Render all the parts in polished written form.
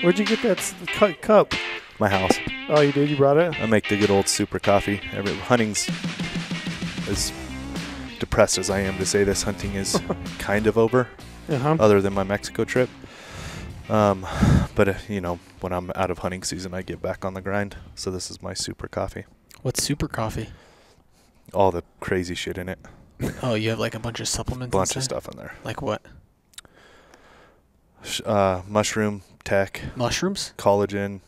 Where'd you get that cup? My house. Oh, you did? You brought it? I make the good old super coffee. Hunting's, as depressed as I am to say this, hunting is kind of over, other than my Mexico trip. But, when I'm out of hunting season, I get back on the grind. So this is my super coffee. What's super coffee? All the crazy shit in it. Oh, you have like a bunch of supplements? Bunch of stuff in there. Like what? Mushroom tech. Mushrooms? Collagen.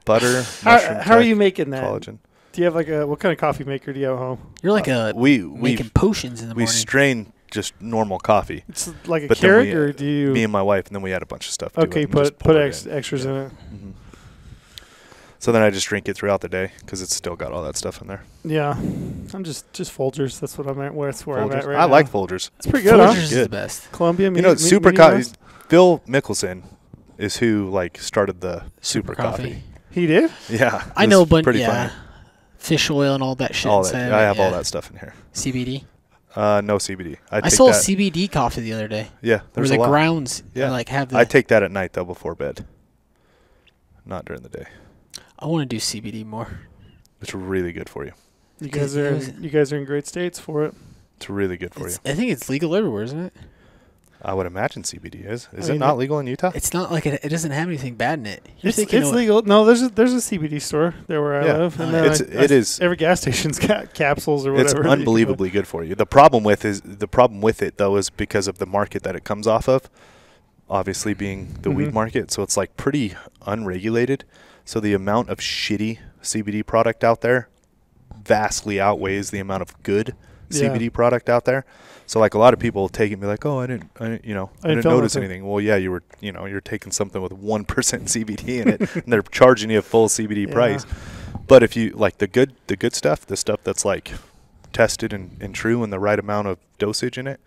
Butter. How are you making that? Collagen. Do you have what kind of coffee maker do you have at home? You're like making potions in the morning. We strain just normal coffee. It's like a Keurig, or do you? Me and my wife, and then we add a bunch of stuff. Okay, put extras in it. Mm-hmm. So then I just drink it throughout the day because it's still got all that stuff in there. Yeah, I'm just Folgers. That's what I'm at. That's where I'm at right now. I like Folgers. It's pretty good. Folgers is the best. Columbia. Super coffee. Phil Mickelson is who started the super coffee. He did? Yeah, I know, but pretty funny. Fish oil and all that shit. I have all that stuff in here. CBD. No CBD. I saw CBD coffee the other day. Yeah, there's where a lot. Grounds. Yeah, have the. I take that at night though before bed. Not during the day. I want to do CBD more. It's really good for you. You guys are in great states for it. It's really good for you. I think it's legal everywhere, isn't it? I would imagine CBD is. Is it not legal in Utah? It's not like it doesn't have anything bad in it. It's legal. No, there's a CBD store there where I live. And it is. Every gas station's got capsules or whatever. It's unbelievably good for you. The problem with it though is because of the market that it comes off of, obviously being the weed market. So it's like pretty unregulated. So the amount of shitty CBD product out there vastly outweighs the amount of good CBD product out there. So like a lot of people take it and be like, "Oh, I didn't notice anything." Well, yeah, you're taking something with 1% CBD in it, and they're charging you a full CBD price. But if you like the good stuff, the stuff that's like tested and true and the right amount of dosage in it,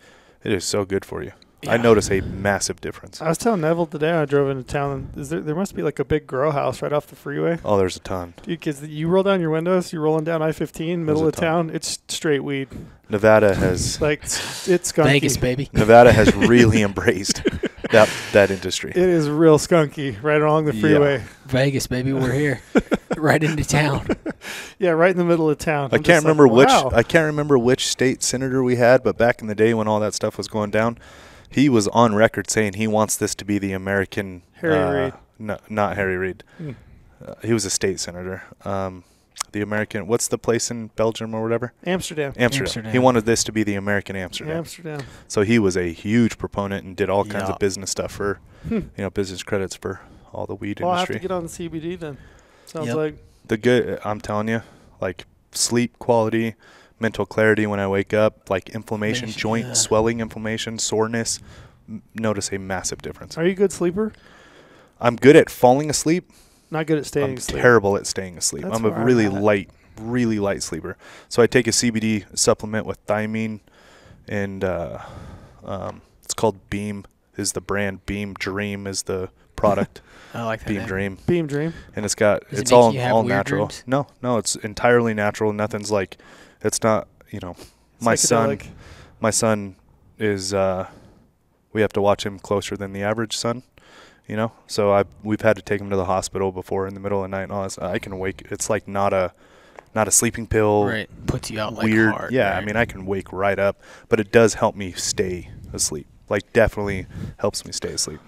it is so good for you. Yeah. I notice a massive difference. I was telling Neville today I drove into town, and there must be like a big grow house right off the freeway. Oh, there's a ton. Because you roll down your windows, you're rolling down I-15, middle of town, it's straight weed. Nevada has it's skunky. Vegas, baby. Nevada has really embraced that industry. It is real skunky right along the freeway. Yeah. Vegas, baby, we're here, right into town. Yeah, right in the middle of town. I can't remember which state senator we had, but back in the day when all that stuff was going down, he was on record saying he wants this to be the American Harry Reid. No, not Harry Reid. He was a state senator. The American, what's the place in Belgium or whatever? Amsterdam. He wanted this to be the American Amsterdam. So he was a huge proponent and did all kinds of business stuff for, business credits for all the weed industry. I'll have to get on the CBD then. Sounds like I'm telling you, like sleep quality, mental clarity when I wake up, like inflammation, joint swelling, inflammation, soreness, notice a massive difference. Are you a good sleeper? I'm good at falling asleep. Not good at staying asleep. I'm terrible at staying asleep. I'm a really light sleeper. So I take a CBD supplement with thiamine, and it's called Beam is the brand. Beam Dream is the product. I like that Beam name. Dream. Beam Dream. And it's all natural. Dreams? No, it's entirely natural. Nothing's like, it's not, my son is, we have to watch him closer than the average son. So we've had to take him to the hospital before in the middle of the night and all this. I can wake. It's like not a sleeping pill. Right, puts you out weird. Like hard. Yeah, right. I mean I can wake right up, but it does help me stay asleep. Like definitely helps me stay asleep.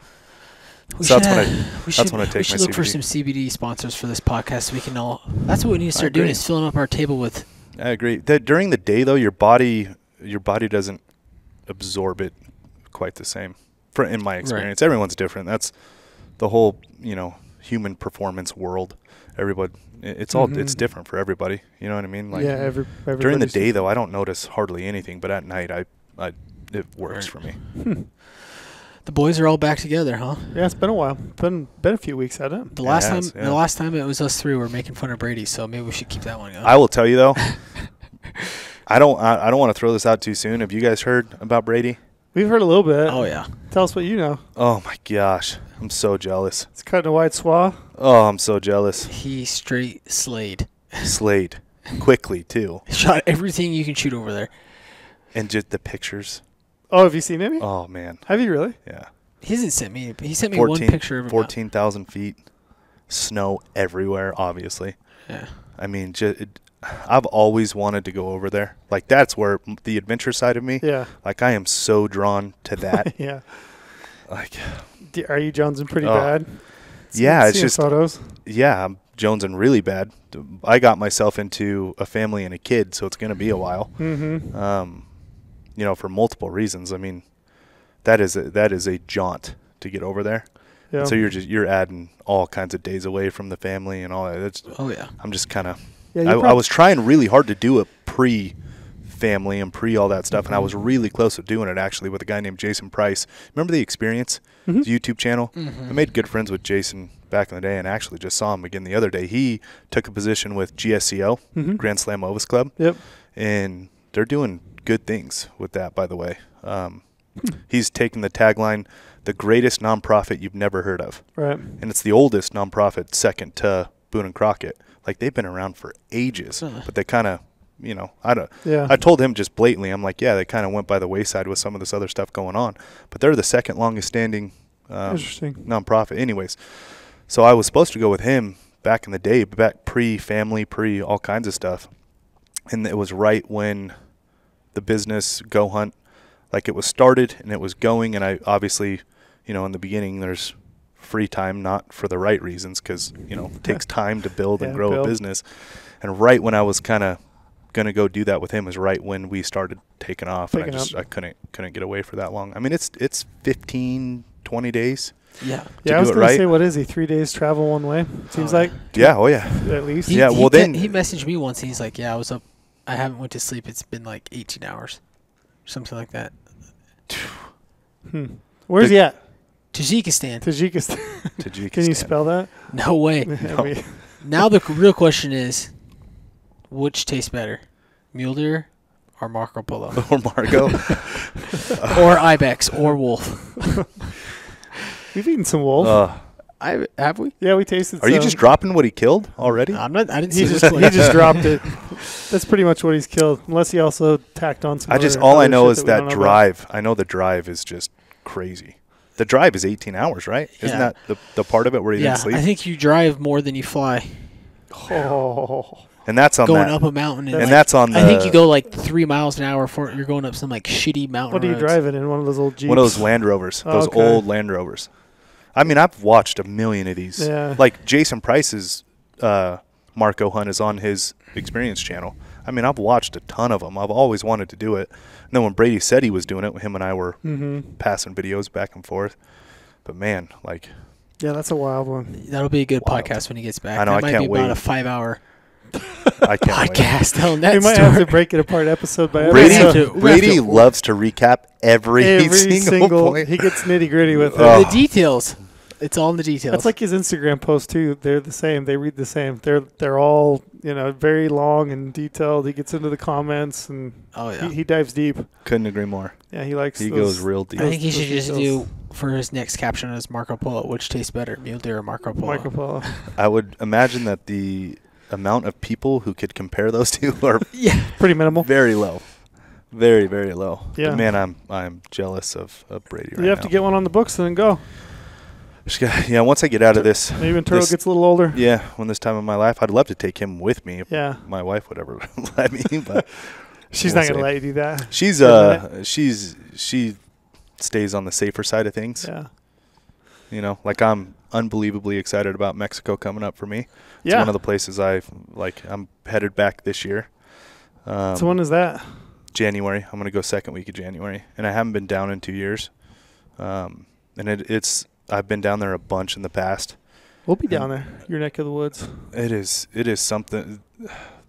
We should take my look for some CBD sponsors for this podcast so we can all. That's what we need to start doing is filling up our table with. I agree. That during the day though, your body doesn't absorb it quite the same. In my experience, everyone's different. That's the whole, human performance world. Everybody, it's different for everybody. You know what I mean? Like, during the day though, I don't notice hardly anything, but at night, it works for me. The boys are all back together, huh? Yeah, it's been a while. Been a few weeks, hasn't it? The last time it was us three were making fun of Brady, so maybe we should keep that one going. I will tell you though, I don't want to throw this out too soon. Have you guys heard about Brady? We've heard a little bit. Oh, yeah. Tell us what you know. Oh, my gosh. I'm so jealous. It's cutting a wide swath. Oh, I'm so jealous. He straight slayed. Quickly, too. Shot everything you can shoot over there. And just the pictures. Oh, have you seen any? Oh, man. Have you really? Yeah. He hasn't sent me. He sent me one picture of 14,000 feet, snow everywhere, obviously. Yeah. I mean, I've always wanted to go over there. Like, that's where the adventure side of me, like, I am so drawn to that. Yeah. Like, are you jonesing pretty bad? Yeah, it's just photos. Yeah, I'm jonesing really bad. I got myself into a family and a kid, so it's going to be a while. Mm-hmm. You know, for multiple reasons. I mean, that is a jaunt to get over there. Yeah. So you're adding all kinds of days away from the family and all that. I'm just kind of. Yeah, I was trying really hard to do it pre-family and pre all that stuff, and I was really close to doing it actually with a guy named Jason Price. Remember The Experience? His YouTube channel? I made good friends with Jason back in the day, and actually just saw him again the other day. He took a position with GSCO, Grand Slam Ovis Club. Yep. And they're doing good things with that, by the way. He's taken the tagline, the greatest nonprofit you've never heard of. Right. And it's the oldest nonprofit, second to Boone and Crockett. Like, they've been around for ages, but they kind of, you know, I told him just blatantly, I'm like, yeah, they kind of went by the wayside with some of this other stuff going on, but they're the second longest standing nonprofit anyways. So I was supposed to go with him back in the day, back pre-family, pre all kinds of stuff. And it was right when the business GOHUNT, like, it was started and it was going. And I obviously, you know, in the beginning, there's free time, not for the right reasons, because, you know, it takes time to build and grow a business. And right when I was kind of going to go do that with him is right when we started taking off. And I couldn't get away for that long. I mean, it's 15, 20 days. Yeah. Yeah, I was going to say, what is he, 3 days travel one way? Seems like. Yeah, oh yeah. At least. He messaged me once, and he's like, yeah, I was up. I haven't went to sleep. It's been like 18 hours. Something like that. Where's he at? Tajikistan. Can you spell that? No way. No. Now the real question is, which tastes better, mule deer or Marco Polo? Or Marco? Or Ibex or wolf? We've eaten some wolf. Have we? Yeah, we tasted. Are you just dropping what he killed already? I'm not. I didn't see this. He just dropped it. That's pretty much what he's killed, unless he also tacked on some. All I know is that drive. I know the drive is just crazy. The drive is 18 hours, right? Yeah. Isn't that the part of it where you didn't sleep? I think you drive more than you fly. Oh. And that's on going up a mountain. And that's on. I think you go like 3 miles an hour for you're going up some like shitty mountain. What are you driving in? One of those old Jeeps? One of those Land Rovers. Those old Land Rovers. I mean, I've watched a million of these. Yeah. Like Jason Price's Marco Hunt is on his Experience channel. I mean, I've watched a ton of them. I've always wanted to do it. And then when Brady said he was doing it, him and I were passing videos back and forth. But man, like. Yeah, that's a wild one. That'll be a good podcast when he gets back. I know. That I can't might be about a 5-hour. I can't podcast. We might have to break it apart episode by episode. Brady loves to recap every single point. He gets nitty gritty with the details. It's all in the details. That's like his Instagram posts too. They're the same. They read the same. They're all, you know, very long and detailed. He gets into the comments and he dives deep. Couldn't agree more. Yeah, he likes. He goes real deep. I think he should just do for his next caption as Marco Polo. Which tastes better, mule deer or Marco Polo? Marco Polo. I would imagine that the amount of people who could compare those two are pretty minimal. Very low. Very, very low. Yeah. But man, I'm jealous of Brady right now. You have to get one on the books and then go. Once I get out of this. Maybe when Turtle gets a little older. Yeah, when this time of my life. I'd love to take him with me if my wife would ever let me. But she's not going to let you do that. She stays on the safer side of things. Yeah. You know, like I'm unbelievably excited about Mexico coming up for me. It's one of the places I'm headed back this year. So when is that? January. I'm going to go second week of January. And I haven't been down in 2 years. And I've been down there a bunch in the past. We'll be down there, your neck of the woods. It is something.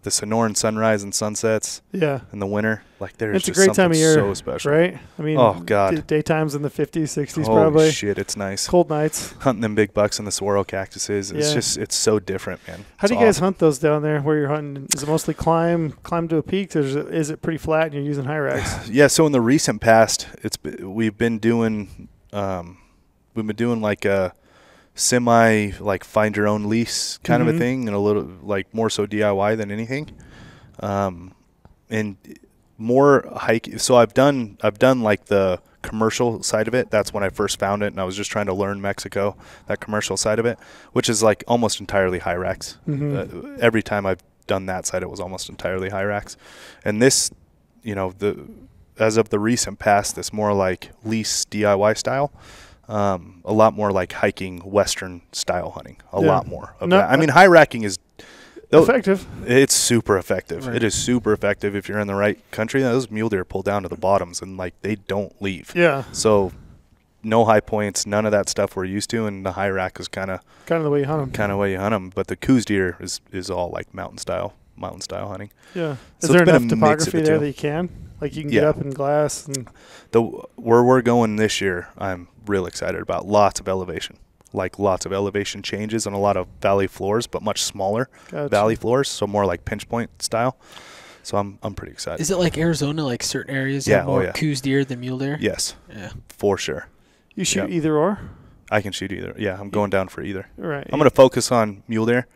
The Sonoran sunrise and sunsets. Yeah. In the winter, like there's just something time of year, so special, right? I mean, oh god, daytimes in the 50s, 60s, holy probably. Holy shit, it's nice. Cold nights. Hunting them big bucks in the saguaro cactuses. It's so different, man. How do you guys hunt those down there? Where you're hunting? Is it mostly climb to a peak, or is it pretty flat and you're using high rags? Yeah. So in the recent past, we've been doing like a semi like find your own lease kind of a thing, and a little like more so DIY than anything, and more hike. So I've done like the commercial side of it, that's when I first found it, and I was just trying to learn Mexico, that commercial side of it, which is like almost entirely high racks. Every time I've done that side, it was almost entirely high racks. And this, as of the recent past, this more like lease DIY style, a lot more like hiking Western style hunting, a lot more of that. I mean, high racking is effective. It's super effective. Right. It is super effective if you're in the right country. Those mule deer pull down to the bottoms and like they don't leave. Yeah. So no high points, none of that stuff we're used to, and the high rack is kind of the way you hunt them. Kind of way you hunt them, but the coos deer is all like mountain style hunting. Yeah. So is there enough topography there that you can? Like you can get up in glass and where we're going this year, I'm real excited about. Lots of elevation. Like lots of elevation changes and a lot of valley floors, but much smaller valley floors, so more like pinch point style. So I'm pretty excited. Is it like Arizona, like certain areas have more coos deer than mule deer? Yes. Yeah. For sure. You shoot either or? I can shoot either. Yeah, I'm going down for either. Right. I'm going to focus on mule deer.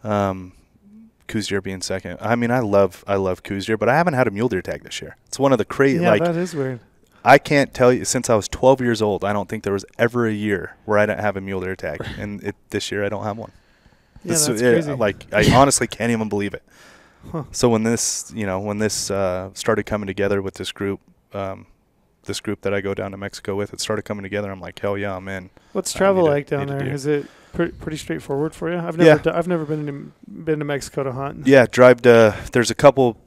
Coos deer being second. I mean, I love coos deer, but I haven't had a mule deer tag this year. It's one of the crazy. Yeah, that is weird. I can't tell you, since I was 12 years old, I don't think there was ever a year where I didn't have a mule deer tag. And this year I don't have one. Yeah, that's crazy. I honestly can't even believe it. Huh. So when this started coming together with this group that I go down to Mexico with, it started coming together. I'm like, hell yeah, I'm in. What's travel like down there? Is it pretty straightforward for you? I've never been to Mexico to hunt. Yeah, there's a couple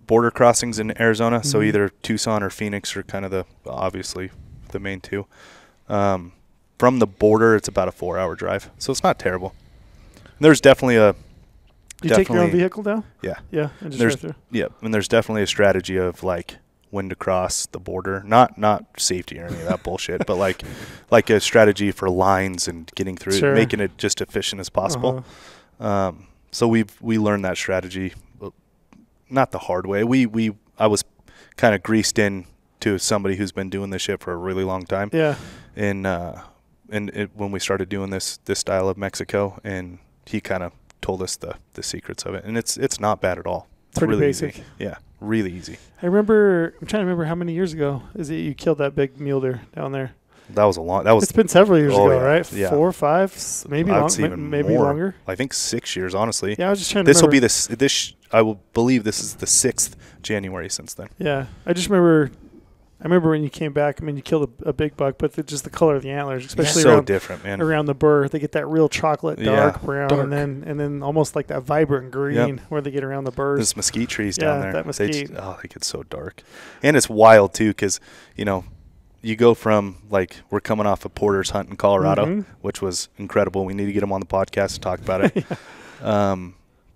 border crossings in Arizona, so either Tucson or Phoenix are kind of obviously the main two. From the border, it's about a 4-hour drive, so it's not terrible. There's definitely You take your own vehicle down? Yeah. Yeah, and just drive through? Yeah, and there's definitely a strategy of like when to cross the border, not safety or any of that bullshit, but like a strategy for lines and getting through it, making it just efficient as possible. So we learned that strategy. Not the hard way. I was kind of greased in to somebody who's been doing this shit for a really long time. Yeah. And when we started doing this style of Mexico, and he kind of told us the secrets of it, and it's not bad at all. It's pretty really basic. Easy. Yeah, really easy. I'm trying to remember how many years ago is it you killed that big mule deer down there? It's been several years ago, yeah, right? Yeah. 4 or 5, maybe maybe longer. I think 6 years, honestly. Yeah, I was just trying to remember. This will be I will believe this is the 6th January since then. Yeah, I remember when you came back. I mean, you killed a big buck, but just the color of the antlers, especially different, man. Around the burr, they get that real chocolate dark brown, and then almost like that vibrant green where they get around the burrs. There's mesquite trees down there. That mesquite. They get so dark, and it's wild too, because you go from like we're coming off a Porter's hunt in Colorado, which was incredible. We need to get him on the podcast to talk about it.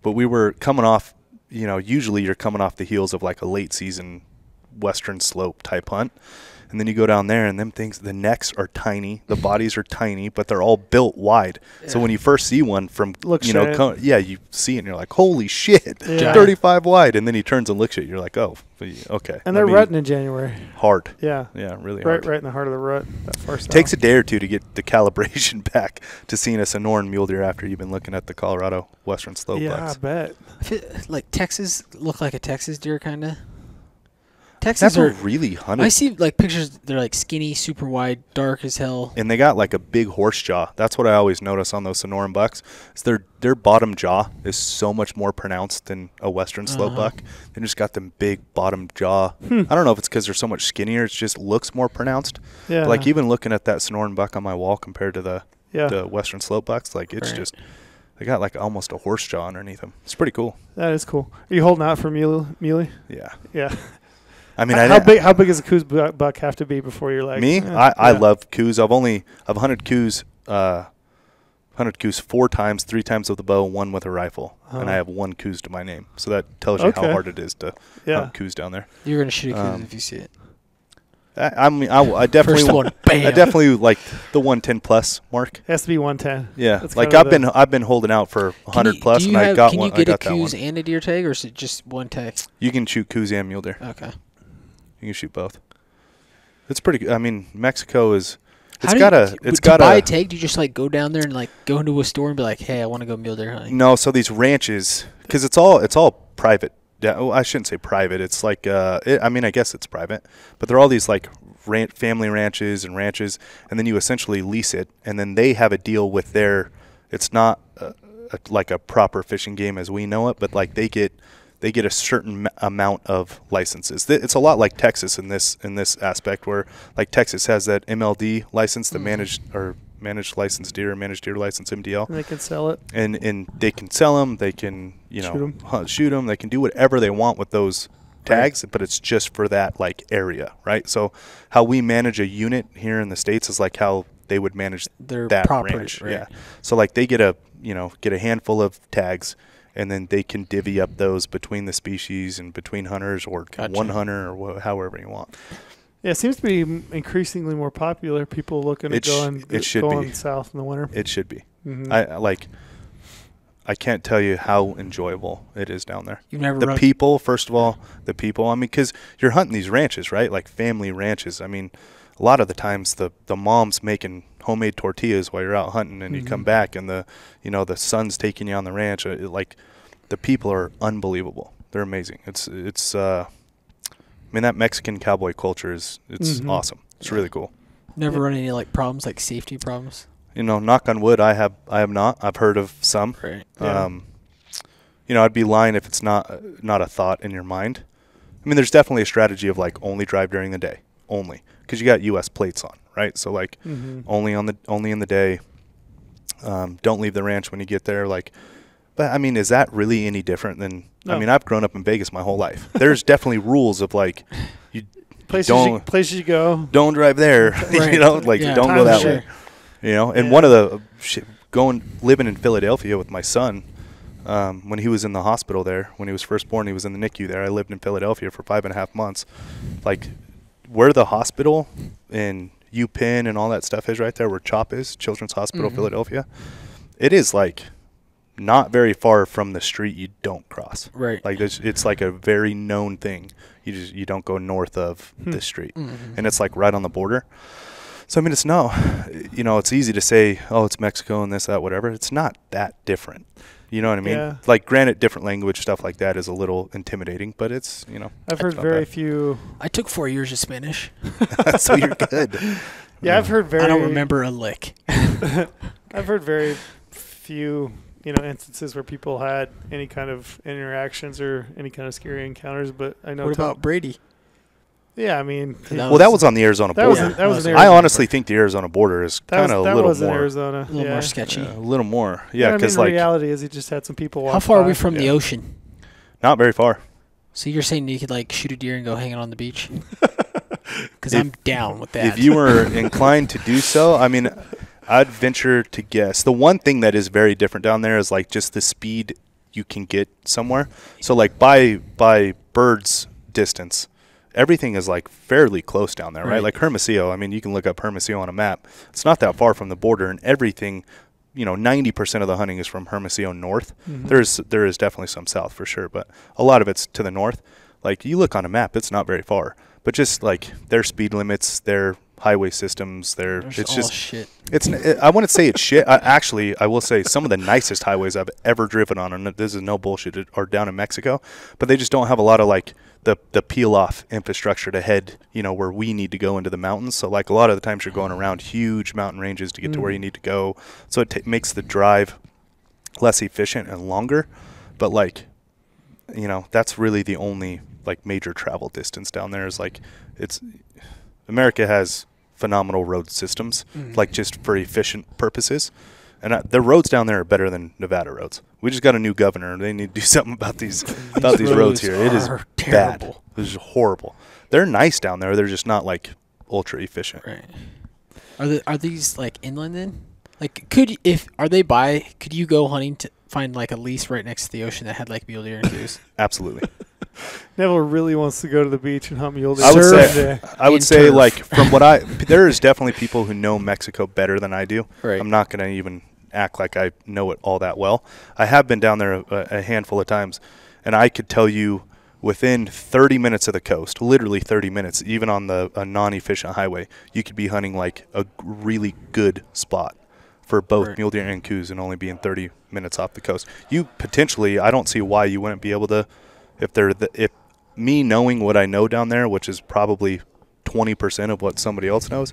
But we were coming off. Usually you're coming off the heels of like a late season western slope type hunt, and then you go down there and them things, the necks are tiny, the bodies are tiny, but they're all built wide. So when you first see one from you see it and you're like, holy shit, 35 wide, and then he turns and looks at you, you're like, oh, okay. And they're rutting in January. Hard. Yeah, really hard. Right in the heart of the rut. That first takes a day or two to get the calibration back to seeing a Sonoran mule deer after you've been looking at the Colorado western slope bucks. I bet. I feel like Texas look like a Texas deer kind of. Texas are really hunted. I see like pictures. They're like skinny, super wide, dark as hell, and they got like a big horse jaw. That's what I always notice on those Sonoran bucks. Is their bottom jaw is so much more pronounced than a western slope buck. They just got them big bottom jaw. I don't know if it's because they're so much skinnier. It just looks more pronounced. Yeah. But like even looking at that Sonoran buck on my wall compared to the western slope bucks, like it's just they got like almost a horse jaw underneath them. It's pretty cool. That is cool. Are you holding out for muley? Yeah. Yeah. I mean, how big does a coos buck have to be before you're like me? I love coos. I've hunted coos 4 times, 3 times with a bow, 1 with a rifle, and I have 1 coos to my name. So that tells you how hard it is to hunt coos down there. You're gonna shoot a coos if you see it. I definitely First one, bam. I definitely like the 110 plus mark. It has to be 110. Yeah, like I've been holding out for 100 plus, and I got one. Can you get a coos and a deer tag, or is it just one tag? You can shoot coos and mule deer. Okay. You can shoot both. It's pretty good. I mean, Mexico is. To buy a tag, do you just like go down there and like go into a store and be like, "Hey, I want to go mule deer hunting"? No, so these ranches, because it's all private Yeah, well, I shouldn't say private. It's like, I mean, I guess it's private, but they're all these like family ranches, and then you essentially lease it, and then they have a deal with their. It's not like a proper fishing game as we know it, but like they get a certain amount of licenses. It's a lot like Texas in this aspect, where like Texas has that MLD license, the managed licensed deer, managed deer license, MDL. And they can sell it. And they can sell them. They can shoot them. They can do whatever they want with those tags, but it's just for that like area, right? So how we manage a unit here in the States is like how they would manage their that property, range. right? Yeah. So like they get a handful of tags, and then they can divvy up those between the species and between hunters, or one hunter, or however you want. Yeah, it seems to be increasingly more popular. People looking at going south in the winter. It should be. Mm-hmm. I can't tell you how enjoyable it is down there. You've never people, first of all, the people. I mean, because you're hunting these ranches, right? Like family ranches. I mean, a lot of the times the mom's making homemade tortillas while you're out hunting, and you come back and the son's taking you on the ranch. Like the people are unbelievable. They're amazing. It's I mean, that Mexican cowboy culture it's awesome. It's really cool. Never run any like problems, like safety problems. Knock on wood, I have not. I've heard of some. Right. Yeah. I'd be lying if it's not a thought in your mind. I mean, there's definitely a strategy of like only drive during the day, only because you got U.S. plates on, right? So like only in the day. Don't leave the ranch when you get there, like. But I mean, is that really any different than? No. I mean, I've grown up in Vegas my whole life. There's definitely rules of like, places you go. Don't drive there. Right. Don't go that way. And one of the living in Philadelphia with my son, when he was in the hospital there, when he was first born, he was in the NICU there. I lived in Philadelphia for 5.5 months. Like, where the hospital in UPenn and all that stuff is right there, where CHOP is, Children's Hospital Philadelphia, it is like not very far from the street you don't cross. Right. Like it's like a very known thing. You don't go north of this street, and it's like right on the border. So I mean, it's easy to say, oh, it's Mexico and this, that, whatever. It's not that different. You know what I mean? Yeah. Like, granted, different language, stuff like that is a little intimidating, but it's, I've heard very few. I took 4 years of Spanish. So you're good. Yeah, I've heard very. I don't remember a lick. I've heard very few, instances where people had any kind of interactions or any kind of scary encounters. But I know. What about Brady? Yeah, I mean. That was on the Arizona border. That was I honestly think the Arizona border is kind of a little more. Arizona. A little more sketchy. A little more. Yeah, because the reality is he just had some people walk. How far are we from the ocean? Not very far. So you're saying you could like shoot a deer and go hang out on the beach? Because I'm down with that. If you were inclined to do so, I mean, I'd venture to guess. The one thing that is very different down there is like just the speed you can get somewhere. So like by bird's distance, everything is like fairly close down there, right? Like Hermosillo. I mean, you can look up Hermosillo on a map. It's not that far from the border, and everything, 90% of the hunting is from Hermosillo north. There is definitely some south for sure, but a lot of it's to the north. Like you look on a map, it's not very far. But just like their speed limits, their highway systems, it's just shit. I wouldn't say it's shit. Actually, I will say some of the nicest highways I've ever driven on, and this is no bullshit, are down in Mexico. But they just don't have a lot of like the peel off infrastructure to head, where we need to go into the mountains. So like a lot of the times you're going around huge mountain ranges to get to where you need to go. So it makes the drive less efficient and longer. But like, that's really the only like major travel distance down there is like America has phenomenal road systems, like just for efficient purposes. And the roads down there are better than Nevada roads. We just got a new governor. They need to do something about these roads here. It is terrible. Bad. It is horrible. They're nice down there. They're just not like ultra efficient. Right. Are these like inland then? Like could you go hunting to find like a lease right next to the ocean that had like mule deer and coos? Absolutely. Neville really wants to go to the beach and hunt mule deer. I would say like from there is definitely people who know Mexico better than I do. Right. I'm not going to even act like I know it all that well. I have been down there a handful of times, and I could tell you within 30 minutes of the coast, literally 30 minutes, even on a non-efficient highway, you could be hunting like a really good spot for both mule deer and coos and only being 30 minutes off the coast. You potentially, I don't see why you wouldn't be able to if me knowing what I know down there, which is probably 20% of what somebody else knows,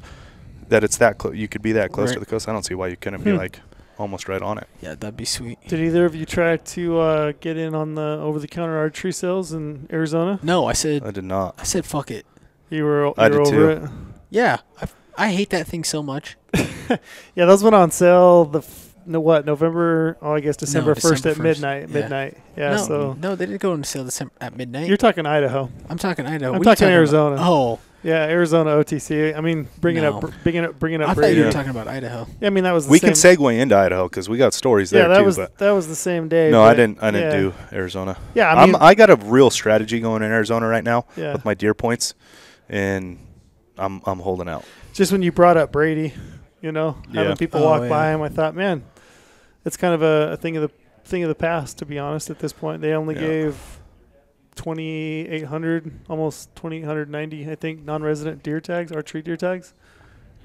that it's that close. You could be that close to the coast. I don't see why you couldn't be like almost right on it. Yeah, that'd be sweet. Did either of you try to get in on the over-the-counter archery sales in Arizona? No, I did not. I said fuck it. You were I did over too. it? Yeah, I hate that thing so much. Yeah, those went on sale November, I guess December 1st at 1st. midnight. Yeah, no, they didn't go on sale at midnight. You're talking Idaho. I'm talking Idaho. I'm talking Arizona. About? Oh. Yeah, Arizona OTC. I mean, bringing up I Brady. thought you were talking about Idaho. Yeah, I mean that was. We can segue into Idaho because we got stories there too. That was the same day. No, I didn't do Arizona. Yeah, I got a real strategy going in Arizona right now with my deer points, and I'm holding out. Just when you brought up Brady, having people walk by him, I thought, man, it's kind of a thing of the past. To be honest, at this point, they only gave 2,800, almost 2,890, I think, non-resident deer tags, archery deer tags,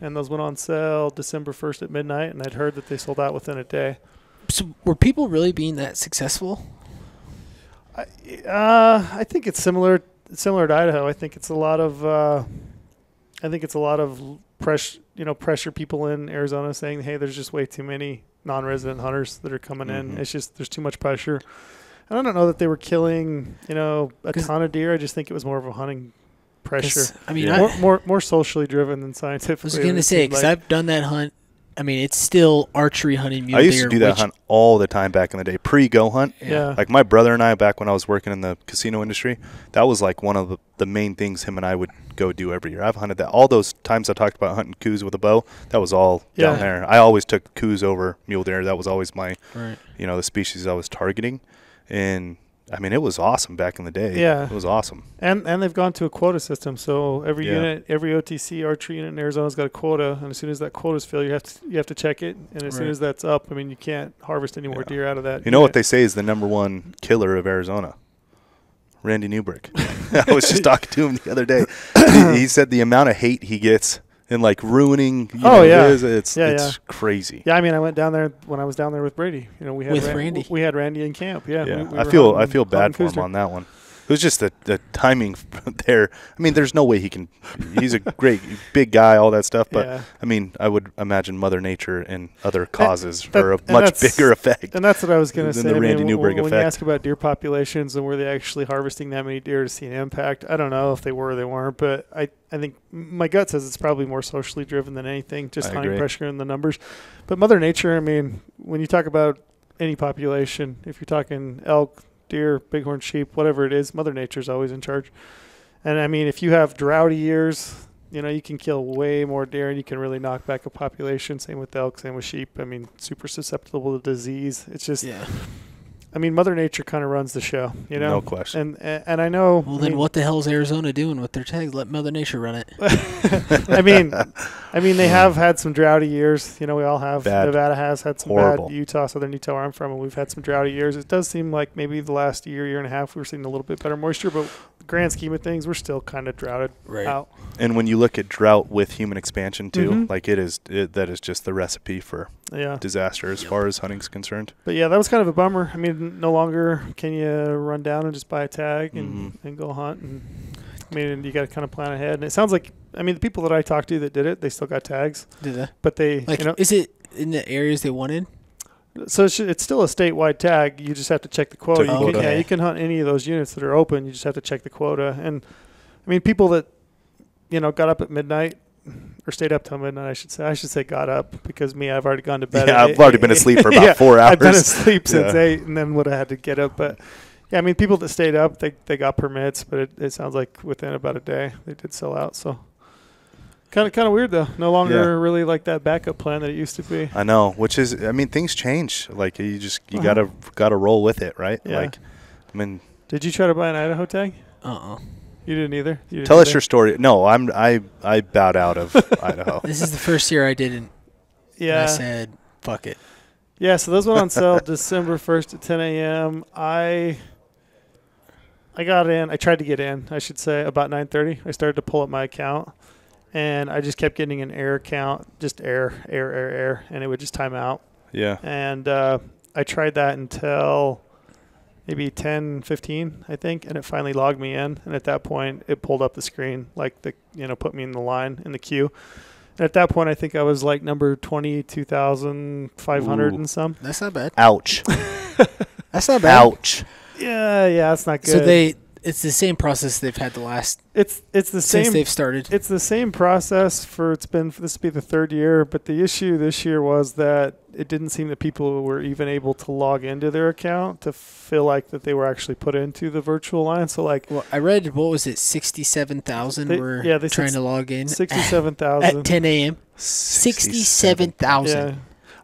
and those went on sale December 1st at midnight, and I'd heard that they sold out within a day. So were people really being that successful? I think it's similar to Idaho. I think it's a lot of pressure people in Arizona saying, hey, there's just way too many non-resident hunters that are coming in. It's just there's too much pressure. And I don't know that they were killing, a ton of deer. I just think it was more of a hunting pressure. I mean, more socially driven than scientifically. I was going to say, because I've done that hunt. I mean, it's still archery hunting mule deer. I used to do that hunt all the time back in the day, pre-GOHUNT. Yeah. Like my brother and I, back when I was working in the casino industry, that was like one of the main things him and I would go do every year. I've hunted that. All those times I talked about hunting coos with a bow, that was all down there. I always took coos over mule deer. That was always my, the species I was targeting. And I mean, it was awesome back in the day. Yeah, it was awesome. And they've gone to a quota system. So every unit, every OTC archery unit in Arizona's got a quota, and as soon as that quota's filled, you have to check it. And as soon as that's up, I mean, you can't harvest any more deer out of that. You know what they say is the number one killer of Arizona? Randy Newbrick. I was just talking to him the other day. He said the amount of hate he gets and like ruining. It's crazy. Yeah, I mean, I went down there when I was down there with Brady. We had Randy. We had Randy in camp. Yeah. I feel bad for him on that one. It was just the timing there. I mean, there's no way he can. He's a great big guy, all that stuff. But I mean, I would imagine Mother Nature and other causes are a much bigger effect. And that's what I was going to say. The Randy Newbrick effect. When you ask about deer populations and were they actually harvesting that many deer to see an impact, I don't know if they were or they weren't. But I think my gut says it's probably more socially driven than anything, just hunting pressure in the numbers. But Mother Nature, I mean, when you talk about any population, if you're talking elk, deer, bighorn sheep, whatever it is, Mother Nature's always in charge. And I mean, if you have droughty years, you can kill way more deer and you can really knock back a population. Same with elk, same with sheep. I mean, super susceptible to disease. It's just, I mean, Mother Nature kind of runs the show, No question. And I know. Well, then what the hell is Arizona doing with their tags? Let Mother Nature run it. I mean, they have had some droughty years. We all have. Bad. Nevada has had some Horrible. bad. Utah, southern Utah, where I'm from, and we've had some droughty years. It does seem like maybe the last year and a half, we're seeing a little bit better moisture, but grand scheme of things, we're still kind of droughted out. And when you look at drought with human expansion too, like that is just the recipe for disaster as far as hunting's concerned. But yeah, that was kind of a bummer. I mean, no longer can you run down and just buy a tag and go hunt. And I mean, you got to kind of plan ahead. And it sounds like, I mean, the people that I talked to that did it, they still got tags. Did they? But they, is it in the areas they wanted? So it's still a statewide tag. You just have to check the quota. You can hunt any of those units that are open. You just have to check the quota. And I mean, people that got up at midnight or stayed up till midnight, I should say got up, because I've already gone to bed. Yeah, I've already been asleep for about 4 hours. I've been asleep since 8, and then would have had to get up. But yeah, I mean, people that stayed up, they got permits, but it sounds like within about a day they did sell out. So. Kind of weird though. No longer really like that backup plan that it used to be. I know, which is, I mean, things change. Like you gotta roll with it, right? Yeah. Like, I mean, did you try to buy an Idaho tag? You didn't either. Tell us your story. No, I bowed out of Idaho. This is the first year I didn't. Yeah. I said, fuck it. Yeah. So those went on sale December 1st at 10 a.m. I got in. I tried to get in, I should say, about 9:30. I started to pull up my account. And I just kept getting an error count, just error, and it would just time out. Yeah. And I tried that until maybe 10, 15, I think, and it finally logged me in. And at that point, it pulled up the screen, like put me in the line in the queue. And at that point, I think I was like number 22,500 and some. That's not bad. Ouch. That's not bad. Ouch. Yeah, that's not good. So it's the same process they've had the last. It's the same since they've started. It's the same process this will be the third year, but the issue this year was that it didn't seem that people were even able to log into their account to feel like that they were actually put into the virtual line. So well, I read, what was it, 67,000 were trying to log in. 67,000 at 10 a.m. 67,000. Yeah.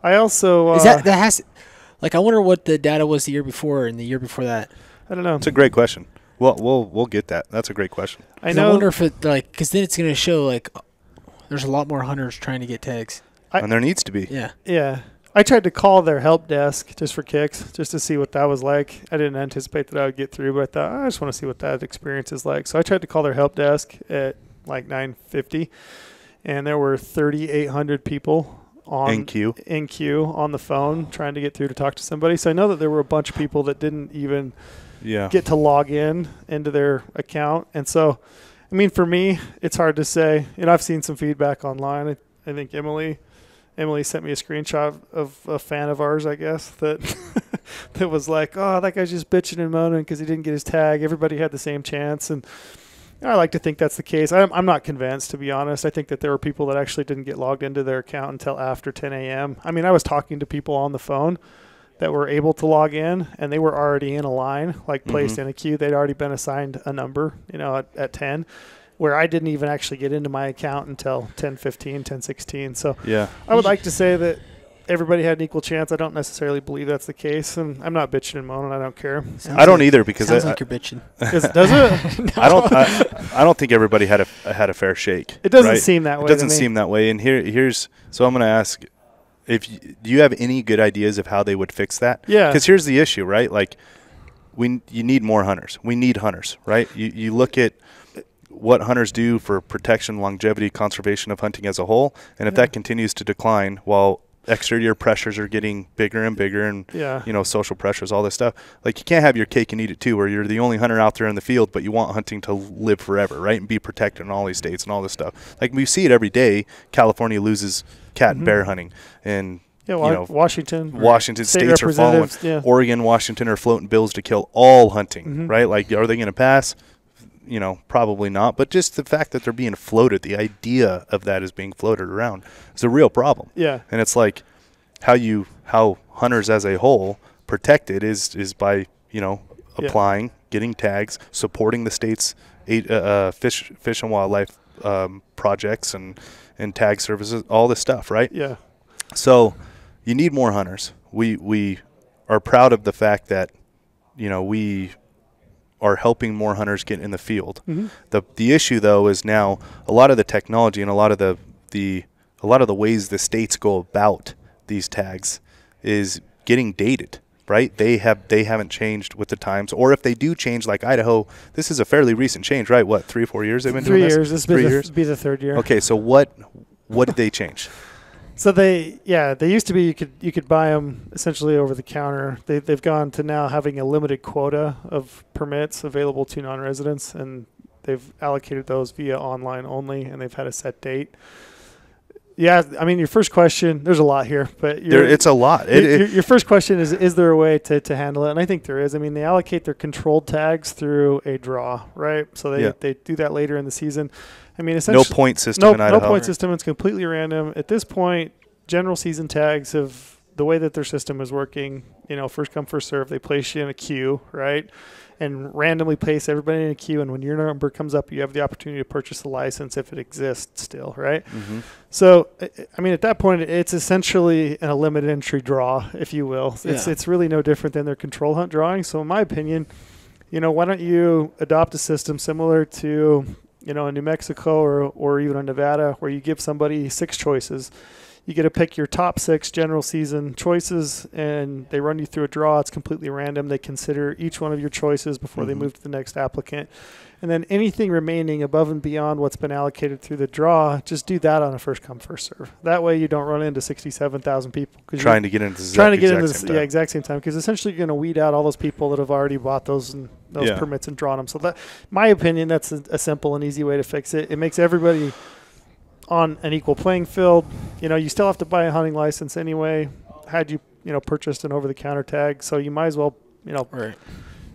I also is that has like, I wonder what the data was the year before and the year before that. I don't know. It's a great question. Well, we'll get that. That's a great question. I wonder if it because then it's going to show like there's a lot more hunters trying to get tags. And there needs to be. Yeah. Yeah. I tried to call their help desk just for kicks, just to see what that was like. I didn't anticipate that I would get through, but I thought, I just want to see what that experience is like. So I tried to call their help desk at like 9:50, and there were 3,800 people in queue on the phone trying to get through to talk to somebody. So I know that there were a bunch of people that didn't even get to log into their account. And so, I mean, for me, it's hard to say. I've seen some feedback online. I think Emily sent me a screenshot of a fan of ours, I guess, that that was like, oh, that guy's just bitching and moaning because he didn't get his tag. Everybody had the same chance. And I like to think that's the case. I'm not convinced, to be honest. I think that there were people that actually didn't get logged into their account until after 10 a.m. I mean, I was talking to people on the phone that were able to log in, and they were already in a line, like placed in a queue. They'd already been assigned a number, at 10, where I didn't even actually get into my account until 10:15, 10:16. So I would like to say that everybody had an equal chance. I don't necessarily believe that's the case, and I'm not bitching and moaning. I don't care. I don't either, because sounds like you're bitching. Does it? No. I don't think everybody had a fair shake. It doesn't seem that way. It doesn't seem that way. And here's so I'm going to ask. Do you have any good ideas of how they would fix that? Yeah. Because here's the issue, right? Like, you need more hunters. We need hunters, right? You look at what hunters do for protection, longevity, conservation of hunting as a whole, and if that continues to decline while exterior pressures are getting bigger and bigger and, social pressures, all this stuff, like, you can't have your cake and eat it too, where you're the only hunter out there in the field, but you want hunting to live forever, right, and be protected in all these states and all this stuff. Like, we see it every day. California loses cat and bear hunting, and Washington states are following. Oregon, Washington are floating bills to kill all hunting, right? Like, are they going to pass? Probably not. But just the fact that they're being floated, the idea of that is being floated around, is a real problem. Yeah. And it's like how hunters as a whole protect it is by applying, getting tags, supporting the state's fish and wildlife projects and tag services, all this stuff, right? Yeah. So you need more hunters. We are proud of the fact that we are helping more hunters get in the field. The issue, though, is now a lot of the technology and a lot of the ways the states go about these tags is getting dated, right? They haven't changed with the times, or if they do change, like Idaho, this is a fairly recent change, right? What, 3 or 4 years they've been doing this? 3 years. This will be the third year. Okay, so what did they change? So they used to be you could buy them essentially over the counter. They've gone to now having a limited quota of permits available to non-residents, and they've allocated those via online only, and they've had a set date. Yeah, I mean, your first question, there's a lot here, but it's a lot. Your first question is there a way to handle it? And I think there is. I mean, they allocate their controlled tags through a draw, right? So they do that later in the season. I mean, essentially, no point system in Idaho. No point system. It's completely random. At this point, general season tags the way that their system is working, first come, first serve. They place you in a queue, right? And randomly place everybody in a queue. And when your number comes up, you have the opportunity to purchase a license if it exists still, right? So, I mean, at that point, it's essentially a limited entry draw, if you will. It's really no different than their control hunt drawing. So in my opinion, why don't you adopt a system similar to, in New Mexico or even in Nevada, where you give somebody 6 choices. You get to pick your top 6 general season choices, and they run you through a draw. It's completely random. They consider each one of your choices before they move to the next applicant. And then anything remaining above and beyond what's been allocated through the draw, just do that on a first come, first serve. That way you don't run into 67,000 people. Trying to get into the exact same time. Because essentially you're going to weed out all those people that have already bought those permits and drawn them. So that, my opinion, that's a simple and easy way to fix it. It makes everybody on an equal playing field. You still have to buy a hunting license anyway, had you purchased an over-the-counter tag. So you might as well, right.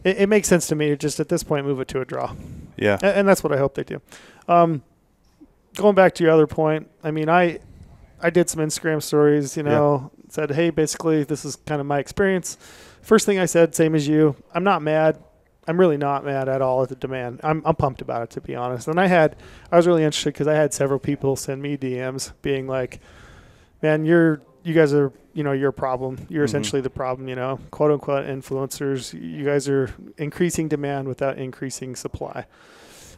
It makes sense to me to just at this point move it to a draw. Yeah. And that's what I hope they do. Going back to your other point, I mean, I did some Instagram stories, said, hey, basically this is kind of my experience. First thing I said, same as you, I'm not mad. I'm really not mad at all at the demand. I'm pumped about it, to be honest. And I was really interested because I had several people send me DMs being like, man, you guys are, you're a problem. You're essentially the problem, quote unquote influencers. You guys are increasing demand without increasing supply.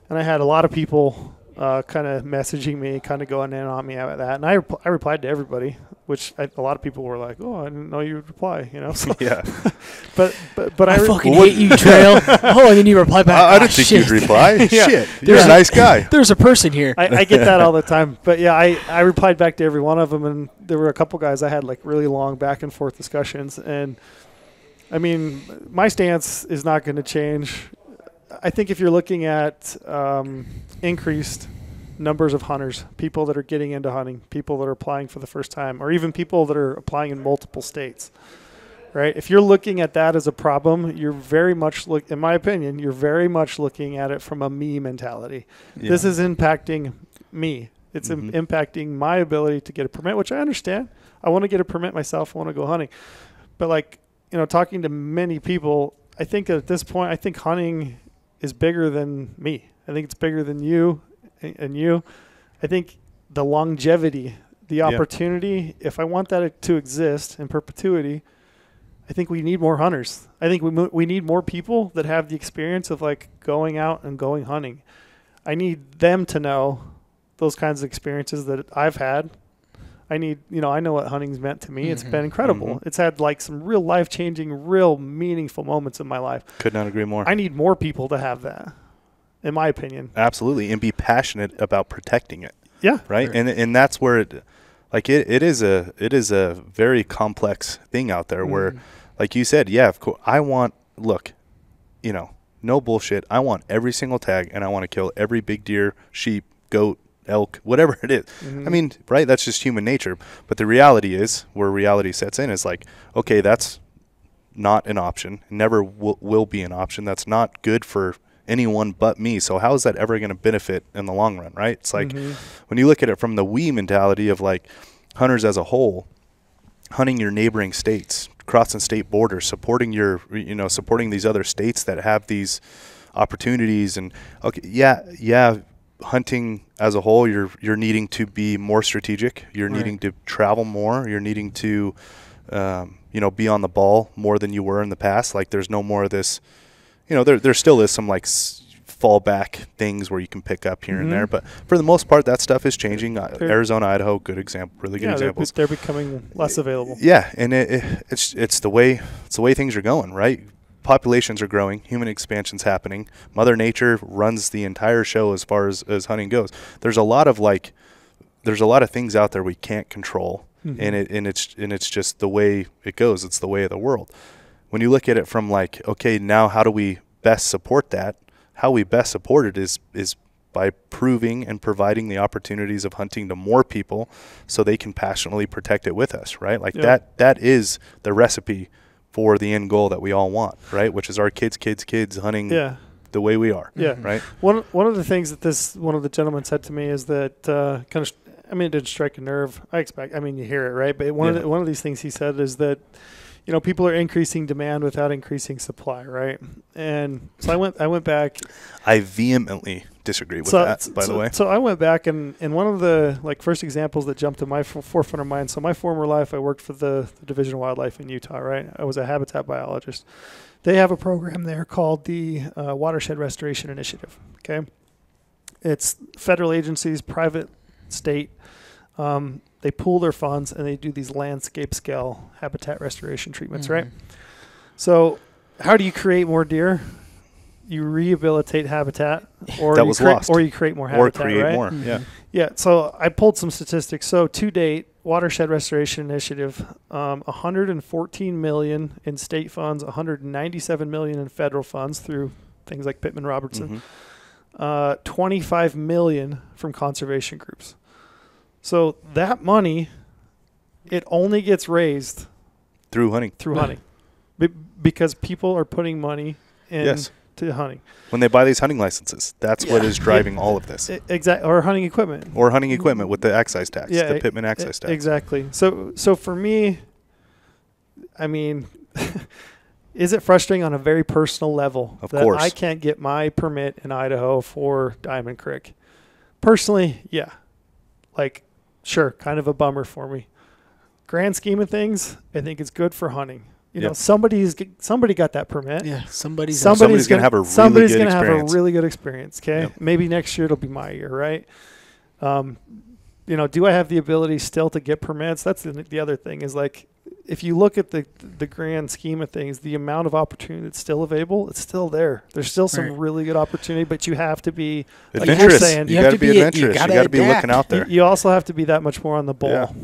And I had a lot of people kind of messaging me, kind of going in on me about that. And I replied to everybody, which a lot of people were like, oh, I didn't know you would reply, So, yeah. but I fucking hate you, Trail. Oh, and then you reply back. I didn't think you'd reply. Shit. You're a nice guy. There's a person here. I get that all the time. But yeah, I replied back to every one of them. And there were a couple guys I had like really long back and forth discussions. And I mean, my stance is not going to change. I think if you're looking at increased numbers of hunters, people that are getting into hunting, people that are applying for the first time, or even people that are applying in multiple states, right? If you're looking at that as a problem, you're very much, in my opinion, you're very much looking at it from a me mentality. Yeah. This is impacting me. It's impacting my ability to get a permit, which I understand. I want to get a permit myself. I want to go hunting. But talking to many people, I think at this point, I think hunting is bigger than me. I think it's bigger than you and you. I think the longevity, the opportunity, if I want that to exist in perpetuity, I think we need more hunters. I think we need more people that have the experience of going out and going hunting. I need them to know those kinds of experiences that I've had. I need, I know what hunting's meant to me. It's been incredible. It's had some real life-changing, real meaningful moments in my life. Could not agree more. I need more people to have that, in my opinion. Absolutely, and be passionate about protecting it. Yeah. Right? And that's where it is a very complex thing out there where, like you said, yeah, of course, no bullshit. I want every single tag, and I want to kill every big deer, sheep, goat, elk, whatever it is. I mean, right? That's just human nature. But the reality is, where reality sets in, is okay, that's not an option. Never will be an option. That's not good for anyone but me. So how is that ever going to benefit in the long run, right? It's when you look at it from the we mentality of hunters as a whole, hunting your neighboring states, crossing state borders, supporting supporting these other states that have these opportunities. And hunting as a whole, you're needing to be more strategic. You're needing to travel more. You're needing to, be on the ball more than you were in the past. There's no more of this, there still is some fallback things where you can pick up here and there, but for the most part, that stuff is changing. Arizona, Idaho, good example, really good examples. They're becoming less available. Yeah, and it's the way things are going, right? Populations are growing, human expansion's happening. Mother Nature runs the entire show as far as hunting goes. There's a lot of things out there we can't control, and it's just the way it goes. It's the way of the world. When you look at it from okay, now how do we best support that? How we best support it is by proving and providing the opportunities of hunting to more people so they can passionately protect it with us, right? That is the recipe for the end goal that we all want, right? Which is our kids hunting the way we are. Yeah. Right. One of the things that one of the gentlemen said to me is that it didn't strike a nerve. You hear it, right? But one of these things he said is that, people are increasing demand without increasing supply, right? And so I went back. I vehemently disagree with that, by the way. So I went back and one of the first examples that jumped to my forefront of mind. So my former life, I worked for the Division of Wildlife in Utah, right? I was a habitat biologist. They have a program there called the Watershed Restoration Initiative. Okay, it's federal agencies, private, state. They pool their funds and they do these landscape scale habitat restoration treatments, right? So how do you create more deer? You rehabilitate habitat, or that was lost, or you create more habitat, or create right? more. Yeah. Yeah. So I pulled some statistics. So to date, Watershed Restoration Initiative, 114 million in state funds, 197 million in federal funds through things like Pittman Robertson, 25 million from conservation groups. So that money, it only gets raised through hunting. Because people are putting money in to hunting. When they buy these hunting licenses, that's what is driving all of this. Exactly. Or hunting equipment. Or hunting equipment with the excise tax, the Pittman excise tax. Exactly. So for me, I mean, is it frustrating on a very personal level of that course. I can't get my permit in Idaho for Diamond Creek? Personally, yeah. Like, sure, kind of a bummer for me. Grand scheme of things, I think it's good for hunting. You know, somebody got that permit. Yeah, somebody's going to have a really good experience. Okay, maybe next year it'll be my year, right? You know, do I have the ability still to get permits? That's the other thing is, like, if you look at the grand scheme of things, the amount of opportunity that's still available, it's still there. There's still some really good opportunity, but you have to be adventurous. Like you got to be adventurous. You got to be looking out there. You also have to be that much more on the ball.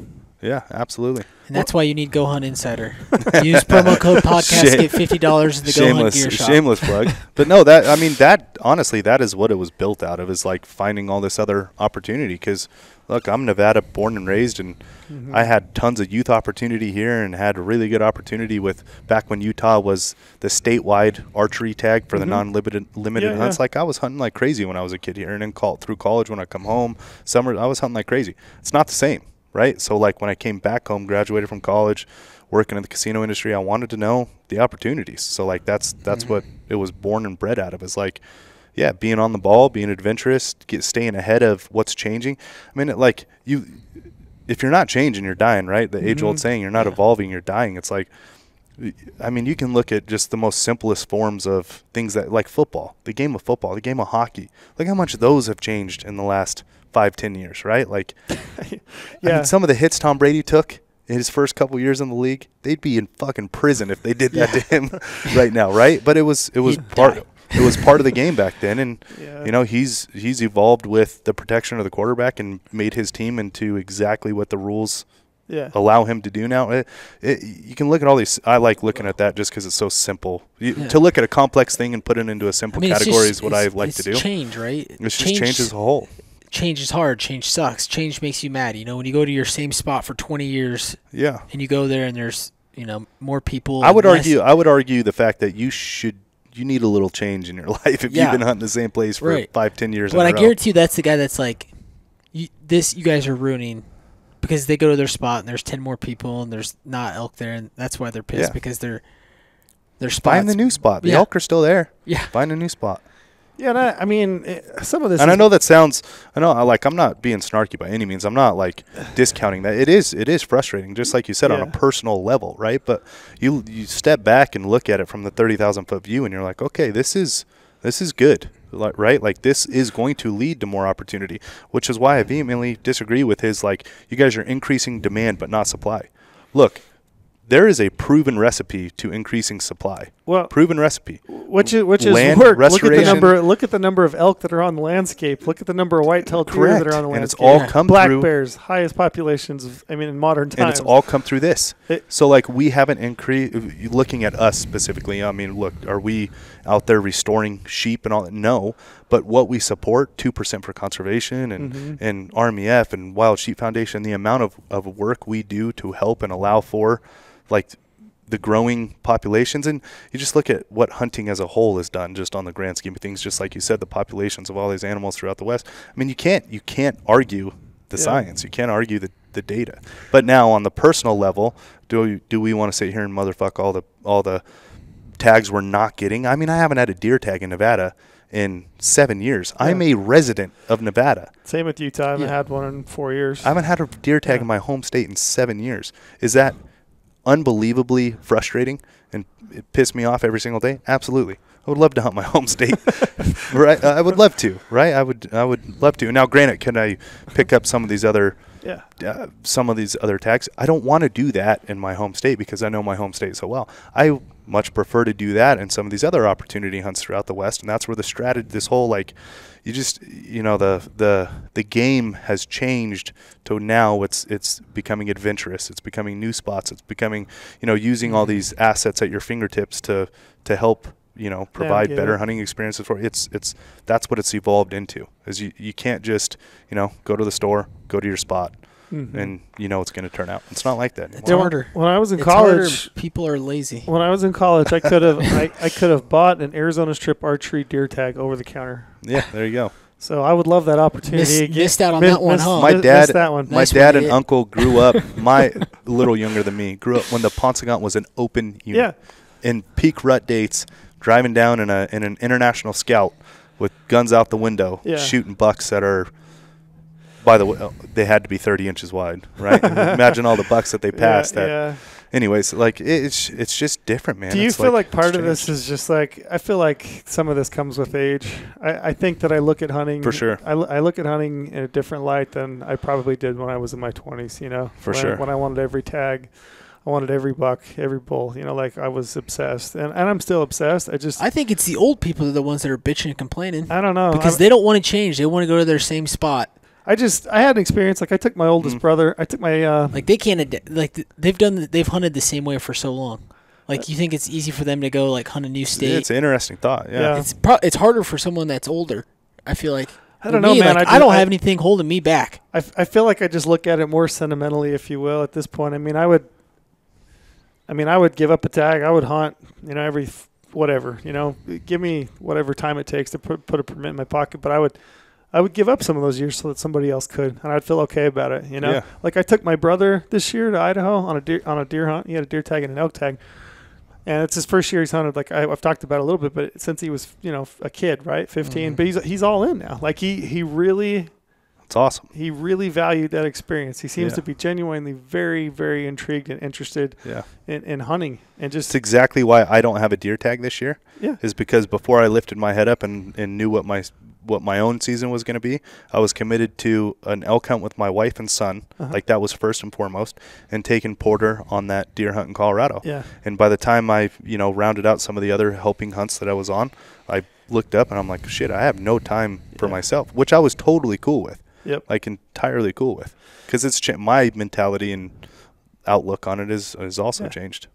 Yeah, absolutely. And that's why you need Go Hunt Insider. Use promo code podcast, get $50 in the Go Hunt gear shop. Shameless plug. But no, that honestly, that is what it was built out of, is like finding all this other opportunity. Because look, I'm Nevada born and raised, and I had tons of youth opportunity here, and had a really good opportunity with back when Utah was the statewide archery tag for the non-limited hunts. Like, I was hunting like crazy when I was a kid here, and then through college when I come home, summer I was hunting like crazy. It's not the same. Right. So like when I came back home, graduated from college, working in the casino industry, I wanted to know the opportunities. So like that's what it was born and bred out of, is like, being on the ball, being adventurous, staying ahead of what's changing. I mean, if you're not changing, you're dying, right? The age old saying, you're not evolving, you're dying. It's like, I mean, you can look at just the most simplest forms of things that, like football, the game of hockey. Look how much those have changed in the last 5-10 years, right? Like, I mean, some of the hits Tom Brady took in his first couple years in the league, they'd be in fucking prison if they did that to him right now, right? But it was part of the game back then, and you know, he's evolved with the protection of the quarterback and made his team into exactly what the rules allow him to do now. You can look at all these. I like looking at that just because it's so simple. To look at a complex thing and put it into a simple category is what I like to do. Change, right? It's just change as a whole. Change is hard. Change sucks. Change makes you mad. You know, when you go to your same spot for 20 years, and you go there and there's, you know, more people. I would argue the fact that you need a little change in your life if you've been hunting the same place for 5-10 years. But I guarantee you, that's the guy that's like, you guys are ruining, because they go to their spot and there's 10 more people and there's not elk there, and that's why they're pissed, because their spots. Find the new spot. The elk are still there. Yeah. Find a new spot. Yeah, I mean, some of this. And I know that sounds. I'm not being snarky by any means. I'm not like discounting that. It is frustrating, just like you said, on a personal level, right? But you step back and look at it from the 30,000-foot view, and you're like, okay, this is good, right? Like, this is going to lead to more opportunity, which is why I vehemently disagree with his, like, you guys are increasing demand but not supply. Look, there is a proven recipe to increasing supply. Well, proven recipe. Which is land work. Restoration. Look at the number of elk that are on the landscape. Look at the number of white-tailed deer that are on the landscape. And it's all come Black through. bears, highest populations in modern times. And it's all come through this. So like, we haven't increased. Looking at us specifically, I mean, look, are we out there restoring sheep and all that? No. But what we support, 2% for conservation and RMEF and Wild Sheep Foundation, the amount of work we do to help and allow for, like, the growing populations. And you just look at what hunting as a whole has done just on the grand scheme of things, just like you said, the populations of all these animals throughout the West. I mean, you can't argue the science. You can't argue the data. But now on the personal level, do we want to sit here and motherfuck all the tags we're not getting? I mean, I haven't had a deer tag in Nevada in 7 years. I'm a resident of Nevada. Same with Utah. I haven't had one in 4 years. I haven't had a deer tag in my home state in 7 years. Is that unbelievably frustrating and it pissed me off every single day? Absolutely. I would love to hunt my home state. Right? I would love to, right? I would love to. Now, granted, can I pick up some of these other some of these other tags. I don't want to do that in my home state because I know my home state so well. I much prefer to do that in some of these other opportunity hunts throughout the West, and that's where the strategy, this whole like, the game has changed to now it's becoming adventurous. It's becoming new spots. It's becoming, using all these assets at your fingertips to help, provide better hunting experiences for it's that's what it's evolved into. Is you can't just, go to the store, go to your spot, and it's going to turn out. It's not like that anymore. It's harder. When I was in college, people are lazy. When I was in college, I could have I could have bought an Arizona Strip archery deer tag over the counter. Yeah, there you go. So I would love that opportunity. Missed out on that one, huh? My dad, that one. My dad and uncle grew up. A little younger than me, grew up when the Ponsagant was an open unit. Yeah. In peak rut dates, driving down in an international scout with guns out the window, shooting bucks that are, by the way, they had to be 30 inches wide, right? Imagine all the bucks that they passed. Anyways, like it's just different, man. Do you feel like part of this is just like, I feel like some of this comes with age. I think that I look at hunting. For sure. I look at hunting in a different light than I probably did when I was in my 20s, For sure. When I wanted every tag. I wanted every buck, every bull, like I was obsessed. And I'm still obsessed. I think it's the old people that are the ones that are bitching and complaining. I don't know. Because they don't want to change. They want to go to their same spot. I had an experience. Like I took my oldest brother. I took my they can't they've hunted the same way for so long. Like you think it's easy for them to go like hunt a new state? It's an interesting thought. Yeah. It's harder for someone that's older. I feel like. I don't know, man. Like, I don't have anything holding me back. I feel like I just look at it more sentimentally, if you will, at this point. I mean, I would give up a tag. I would hunt, every whatever, give me whatever time it takes to put a permit in my pocket. But I would give up some of those years so that somebody else could, and I'd feel okay about it. Yeah. Like I took my brother this year to Idaho on a deer hunt. He had a deer tag and an elk tag, and it's his first year he's hunted. Like I've talked about it a little bit, but since he was a kid, right, 15. But he's all in now. Like he really. It's awesome. He really valued that experience. He seems to be genuinely very, very intrigued and interested in hunting. And just it's exactly why I don't have a deer tag this year. Yeah. Is because before I lifted my head up and knew what my own season was going to be, I was committed to an elk hunt with my wife and son. Like that was first and foremost, and taking Porter on that deer hunt in Colorado. Yeah. And by the time I, rounded out some of the other helping hunts that I was on, I looked up and I'm like, shit, I have no time for myself, which I was totally cool with. Yep. Like entirely cool with, because it's my mentality and outlook on it is also changed.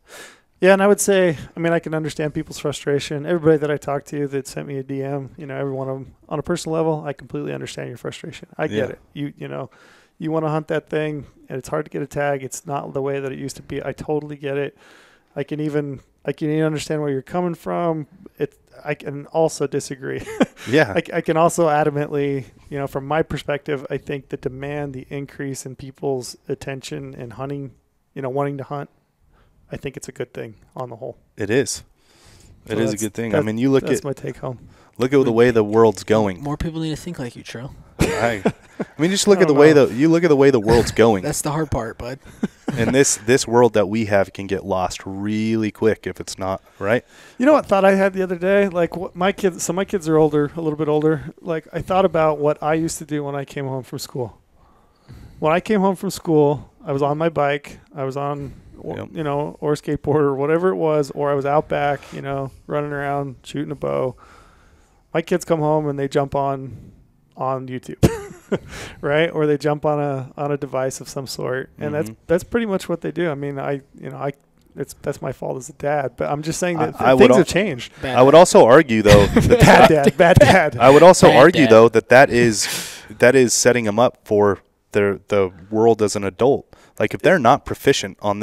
Yeah, and I would say, I can understand people's frustration. Everybody that I talked to that sent me a DM, every one of them on a personal level, I completely understand your frustration. I get it. You want to hunt that thing, and it's hard to get a tag. It's not the way that it used to be. I totally get it. I can even understand where you're coming from. I can also disagree. Yeah. I can also adamantly, from my perspective, I think the demand, the increase in people's attention and hunting, wanting to hunt, I think it's a good thing on the whole. It is. It is a good thing. You look that's my take home. Look at the way the world's going. More people need to think like you, Trill. Just look at the way the world's going. That's the hard part, bud. And this world that we have can get lost really quick if it's not right. You know what thought I had the other day? Like my kids are older, a little bit older. Like I thought about what I used to do when I came home from school. When I came home from school, I was on my bike. I was on, or skateboard or whatever it was, or I was out back, running around shooting a bow. My kids come home and they jump on YouTube, right? Or they jump on a device of some sort, and that's pretty much what they do. That's my fault as a dad, but I'm just saying that things have changed. I would also argue though, bad dad. I would also argue though that is setting them up for the world as an adult. Like if they're not proficient on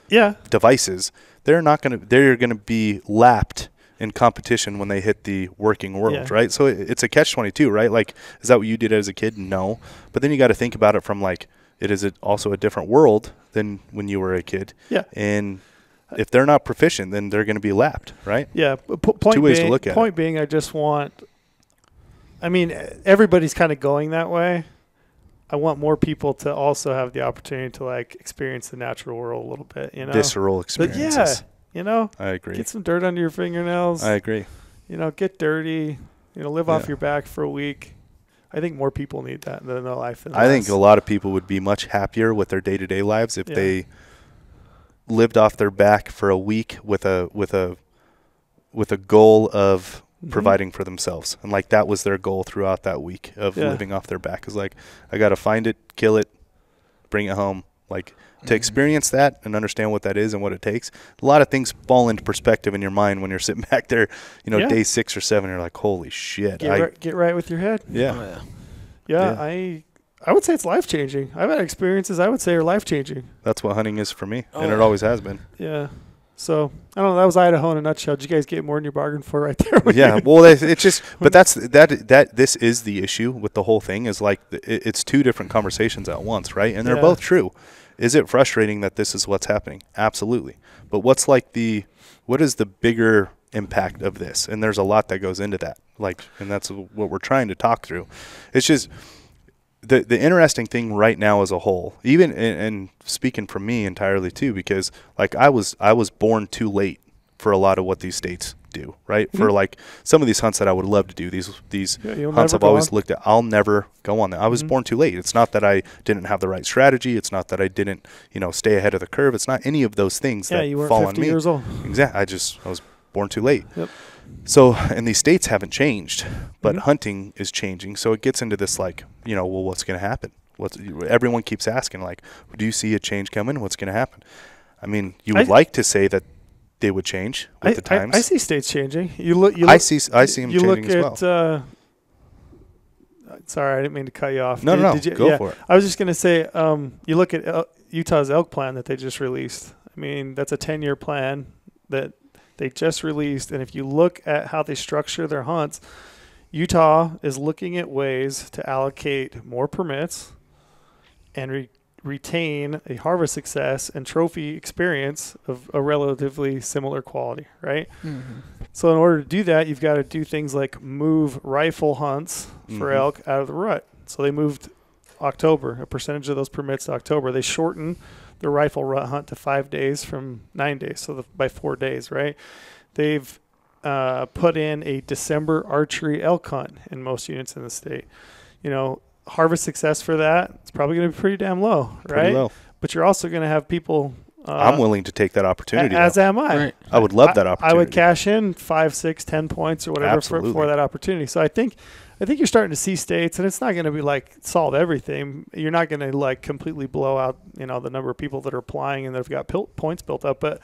devices, they're gonna be lapped in competition when they hit the working world, right? So it's a catch-22, right? Like, is that what you did as a kid? No. But then you got to think about it from like, it is also a different world than when you were a kid. Yeah. And if they're not proficient, then they're going to be lapped, right? Yeah. Two ways to look at it. Point being, I just want, everybody's kind of going that way. I want more people to also have the opportunity to like experience the natural world a little bit, Visceral experiences. I agree. Get some dirt under your fingernails. I agree. Get dirty. Live off your back for a week. I think more people need that in their life than I think a lot of people would be much happier with their day-to-day lives if they lived off their back for a week with a goal of providing for themselves. And like that was their goal throughout that week of living off their back, is like, I got to find it, kill it, bring it home. Like to experience that and understand what that is and what it takes. A lot of things fall into perspective in your mind when you're sitting back there, day 6 or 7, you're like, holy shit. Get right with your head. Yeah. Oh, yeah. I would say it's life-changing. I've had experiences I would say are life-changing. That's what hunting is for me, and it always has been. Yeah. So, I don't know. That was Idaho in a nutshell. Did you guys get more than you bargained for right there? Yeah. Well, it's just – but this is the issue with the whole thing, is like it's two different conversations at once, right? And they're both true. Is it frustrating that this is what's happening? Absolutely. But what is the bigger impact of this? And there's a lot that goes into that. And that's what we're trying to talk through. It's just the interesting thing right now as a whole, even and speaking from me entirely too, because like I was born too late for a lot of what these states do, right? For like some of these hunts that I would love to do, these hunts I've always looked at, I'll never go on them. I was born too late. It's not that I didn't have the right strategy. It's not that I didn't, stay ahead of the curve. It's not any of those things that you weren't fall 50 on me. years old. Exactly. I was born too late. Yep. So, and these states haven't changed, but hunting is changing. So it gets into this well, what's going to happen? Everyone keeps asking, like, do you see a change coming? What's going to happen? I mean, you would like to say that they would change with the times. I see states changing. I see them changing as well. Sorry, I didn't mean to cut you off. No, go for it. I was just going to say, you look at Utah's elk plan that they just released. I mean, that's a 10-year plan that they just released. And if you look at how they structure their hunts, Utah is looking at ways to allocate more permits and retain a harvest success and trophy experience of a relatively similar quality, right? Mm-hmm. So in order to do that, you've got to do things like move rifle hunts for elk out of the rut. So they moved October, a percentage of those permits to October. They shortened the rifle rut hunt to 5 days from 9 days, so by 4 days, right? They've put in a December archery elk hunt in most units in the state. Harvest success for that, it's probably going to be pretty damn low, right? Pretty low. But you're also going to have people. I'm willing to take that opportunity. As am I. Right. I would love that opportunity. I would cash in 5, 6, 10 points or whatever for that opportunity. So I think you're starting to see states, and it's not going to be like solve everything. You're not going to like completely blow out, the number of people that are applying and that have got points built up. But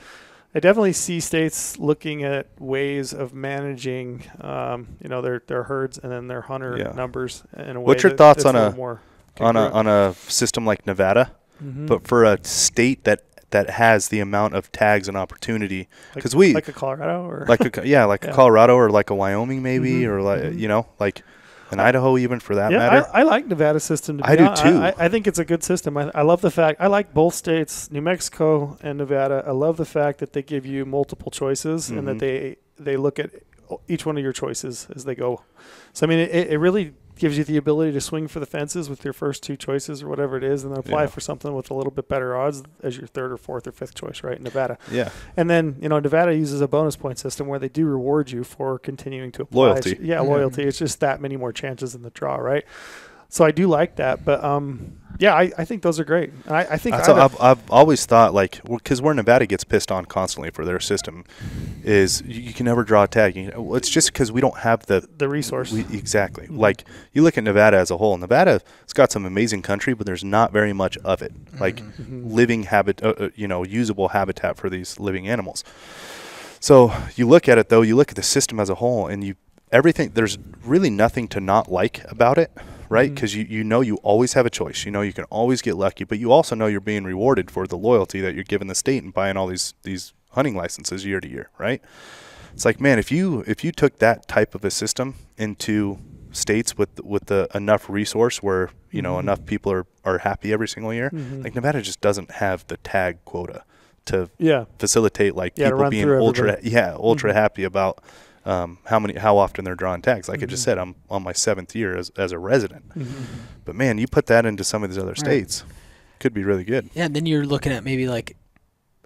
I definitely see states looking at ways of managing, their herds and then their hunter numbers in a way. What's your thoughts on a system like Nevada, but for a state that has the amount of tags and opportunity? Because like a Colorado or a Colorado or like a Wyoming maybe or like an Idaho even for that matter. I like Nevada's system. I do too. I think it's a good system. I love the fact I like both states, New Mexico and Nevada. I love the fact that they give you multiple choices and that they look at each one of your choices as they go. So I mean, it really gives you the ability to swing for the fences with your first 2 choices or whatever it is, and then apply for something with a little bit better odds as your 3rd or 4th or 5th choice, right? In Nevada. Yeah. And then, Nevada uses a bonus point system where they do reward you for continuing to apply. Loyalty. Loyalty. It's just that many more chances in the draw, right? So I do like that, but I think those are great. And I think I've always thought because where Nevada gets pissed on constantly for their system is you can never draw a tag. It's just because we don't have the resource. Exactly. Like you look at Nevada as a whole. Nevada, it's got some amazing country, but there's not very much of it. Like living usable habitat for these living animals. So you look at it though. You look at the system as a whole, and there's really nothing to not like about it. Right? Because you always have a choice. You can always get lucky, but you also know you're being rewarded for the loyalty that you're giving the state and buying all these hunting licenses year to year, right? It's like, man, if you took that type of a system into states with enough resource where, enough people are happy every single year, like Nevada just doesn't have the tag quota to facilitate people being ultra happy about how often they're drawing tags. Like I just said, I'm on my 7th year as a resident. But man, you put that into some of these other states, could be really good. Yeah, and then you're looking at maybe like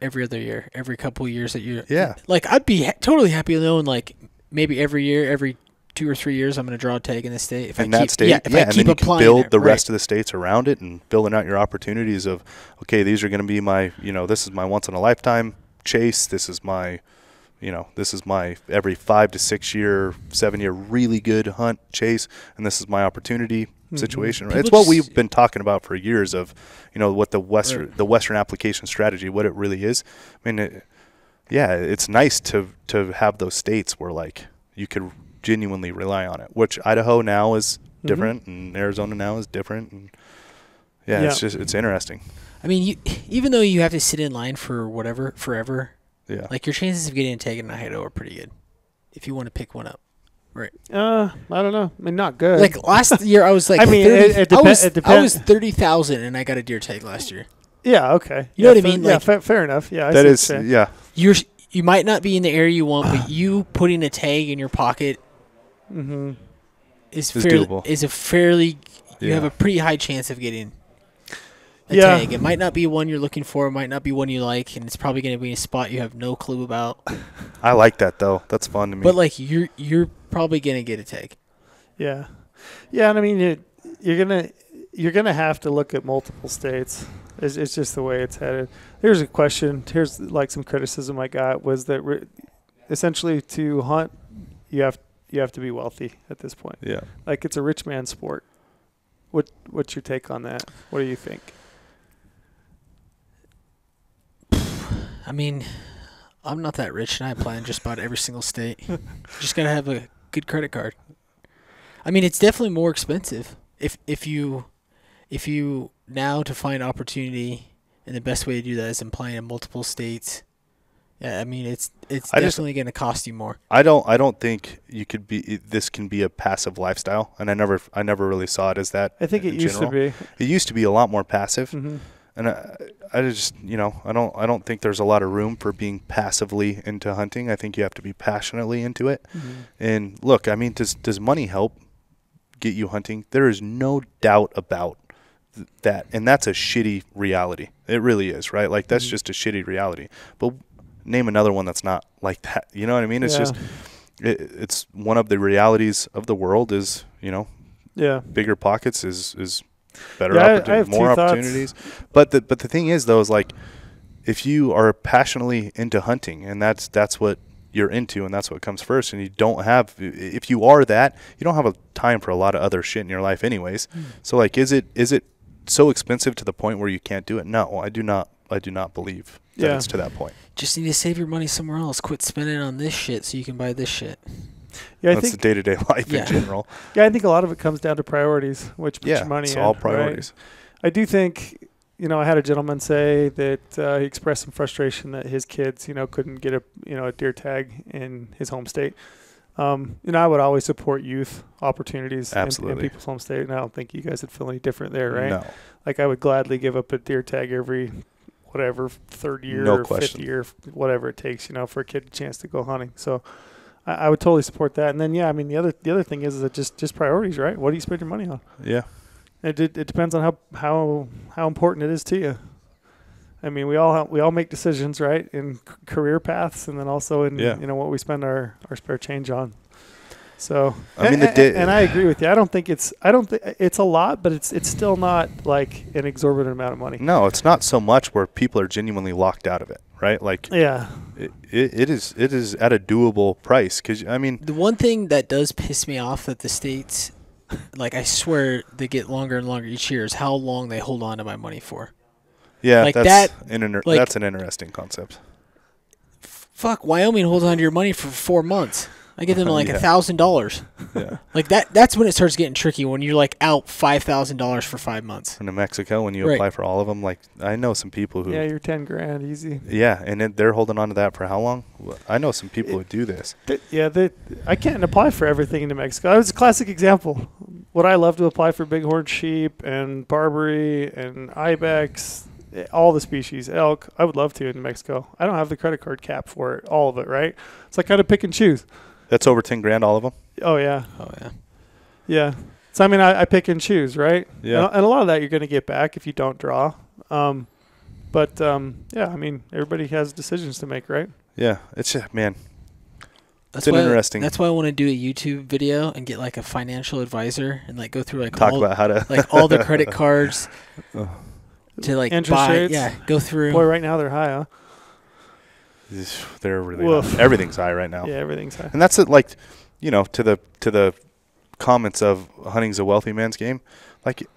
every other year, every couple of years that you're. Yeah. Like I'd be totally happy knowing like maybe every year, every 2 or 3 years, I'm going to draw a tag in the state. If in I that keep, state, yeah, if I and keep then you applying can build it, the right. rest of the states around it and building out your opportunities of, okay, these are going to be my, this is my once in a lifetime chase. This is my, this is my every 5 to 6 year, 7 year really good hunt chase, and this is my opportunity situation. Right? It's what we've been talking about for years of, what the Western application strategy, what it really is. I mean, it's nice to have those states where like you could genuinely rely on it, which Idaho now is different and Arizona now is different. And it's interesting. I mean, even though you have to sit in line for whatever forever, like your chances of getting a tag in Idaho are pretty good if you want to pick one up. Right. I don't know. I mean, not good. Like last year, I was like, I mean, it depends. I was 30,000 and I got a deer tag last year. Yeah. Okay. You know what I mean? Like, fair enough. Yeah. That is. Yeah. You might not be in the area you want, but you putting a tag in your pocket is doable. Is a fairly. You have a pretty high chance of getting a tag. It might not be one you're looking for. It might not be one you like, and it's probably going to be a spot you have no clue about. I like that though. That's fun to me. But like you're probably going to get a tag. Yeah. Yeah, and I mean you're gonna have to look at multiple states. It's just the way it's headed. Here's a question. Here's like some criticism I got was that essentially to hunt you have to be wealthy at this point. Yeah. Like it's a rich man sport. What's your take on that? What do you think? I mean, I'm not that rich, and I apply in just about every single state. Just gotta have a good credit card. I mean, it's definitely more expensive if you now to find opportunity, and the best way to do that is in playing in multiple states. Yeah, I mean it's definitely going to cost you more. I don't think you could be. This can be a passive lifestyle, and I never really saw it as that. I think it used to be. It used to be a lot more passive, and I just I don't think there's a lot of room for being passively into hunting. I think you have to be passionately into it. And look, I mean, does money help get you hunting? There is no doubt about that, and that's a shitty reality. It really is, right? Like that's just a shitty reality. But name another one that's not like that. You know what I mean? It's just it's one of the realities of the world is bigger pockets is better opportunities, more opportunities. But the thing is though is like if you are passionately into hunting and that's what you're into and that's what comes first, and you don't have, if you are that, you don't have a time for a lot of other shit in your life anyways. So like is it so expensive to the point where you can't do it? No, I do not believe that it's to that point. Just need to save your money somewhere else. Quit spending on this shit so you can buy this shit. Yeah, that's the day-to-day life in general. Yeah, I think a lot of it comes down to priorities, which puts your money in. It's all priorities. Right? I do think, I had a gentleman say that he expressed some frustration that his kids, couldn't get a deer tag in his home state. I would always support youth opportunities in people's home state, and I don't think you guys would feel any different there, right? No. Like I would gladly give up a deer tag every whatever third year or fifth year, whatever it takes, for a kid a chance to go hunting. So I would totally support that. And then the other thing is that just priorities, right? What do you spend your money on? Yeah. It depends on how important it is to you. I mean, we all make decisions, right, in career paths, and then also in what we spend our spare change on. So I mean, and I agree with you. I don't think it's a lot, but it's still not like an exorbitant amount of money. No, it's not so much where people are genuinely locked out of it, right? Like it is at a doable price, because I mean the one thing that does piss me off that the states, like I swear they get longer and longer each year, is how long they hold on to my money for. Yeah, like that's an interesting concept. Fuck, Wyoming holds on to your money for 4 months. I give them like $1,000. Yeah. Like that's when it starts getting tricky, when you're like out $5,000 for 5 months. In New Mexico, when you apply for all of them, like I know some people who. Yeah, you're $10,000 easy. Yeah, and they're holding on to that for how long? I know some people who do this. I can't apply for everything in New Mexico. That was a classic example. Would I love to apply for bighorn sheep and Barbary and ibex, all the species, elk? I would love to in New Mexico. I don't have the credit card cap for it, all of it, right? So I kind of pick and choose. That's over $10,000, all of them? Oh, yeah. Oh, yeah. Yeah. So, I mean, I pick and choose, right? Yeah. And a lot of that you're going to get back if you don't draw. I mean, everybody has decisions to make, right? Yeah. It's just, man, It's an interesting. That's why I want to do a YouTube video and get like a financial advisor and like go through like talk about how to like all the credit cards to like interest buy. rates. Yeah, go through. Boy, right now they're high, huh? They're really high. Everything's high right now. Yeah, everything's high. And that's it. Like, you know, to the comments of hunting's a wealthy man's game. Like,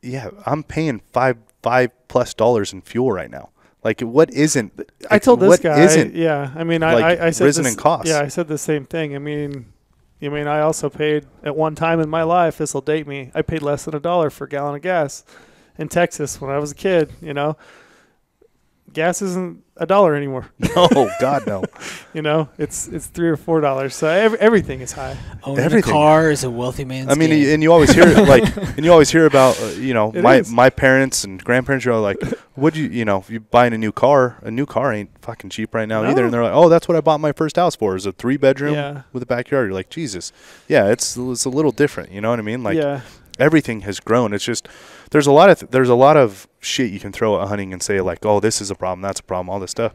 yeah, I'm paying $5+ in fuel right now. Like, what isn't? I told this guy. Isn't, yeah, I mean, like, I said risen this, in cost. Yeah, I said the same thing. I mean, I also paid at one time in my life. This will date me. I paid less than $1 for a gallon of gas in Texas when I was a kid. You know, gas isn't $1 anymore. No, God no. You know, it's $3 or $4. So everything is high. Owning a car is a wealthy man's game. And you always hear about you know, my parents and grandparents are all like, would you know, if you're buying a new car ain't fucking cheap right now either. And they're like, oh, that's what I bought my first house for, is a 3-bedroom with a backyard. You're like, Jesus. Yeah, it's a little different, you know what I mean? Like, everything has grown. It's just there's a lot of shit you can throw at hunting and say like, oh, this is a problem, that's a problem, all this stuff.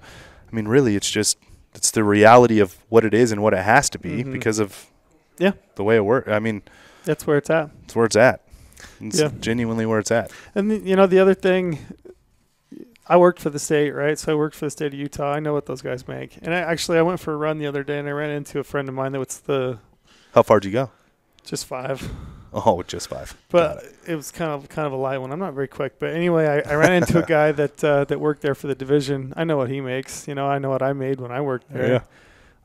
I mean, really, it's the reality of what it is and what it has to be because of the way it works. I mean, that's where it's at. It's where it's at. It's genuinely where it's at. And you know, the other thing, I worked for the state, right? So I worked for the state of Utah. I know what those guys make. And I went for a run the other day, and I ran into a friend of mine that was How far did you go? Just 5. Oh, just 5. But it was kind of a light one. I'm not very quick, but anyway, I ran into a guy that worked there for the division. I know what he makes. You know, I know what I made when I worked there. Yeah.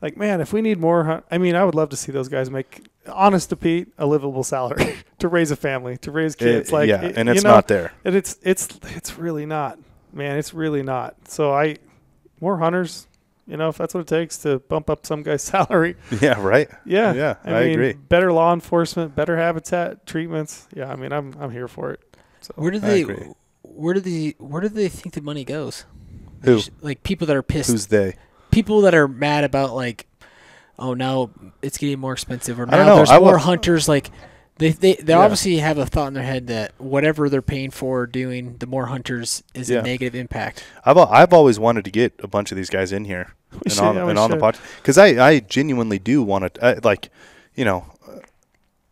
Like, man, if we need more, I mean, I would love to see those guys make, honest to Pete, a livable salary to raise a family, to raise kids. It's not there. And it's really not, man. It's really not. So more hunters. You know, if that's what it takes to bump up some guy's salary. Yeah, right. Yeah. Yeah, I mean, agree. Better law enforcement, better habitat treatments. Yeah, I mean, I'm here for it. So where do they think the money goes? Who? Like people that are pissed. Who's they? People that are mad about like, oh, now it's getting more expensive, or I don't now know. there's more hunters. Like they obviously have a thought in their head that whatever they're paying for or doing, the more hunters is a negative impact. I've always wanted to get a bunch of these guys in here on the podcast, because I genuinely do want to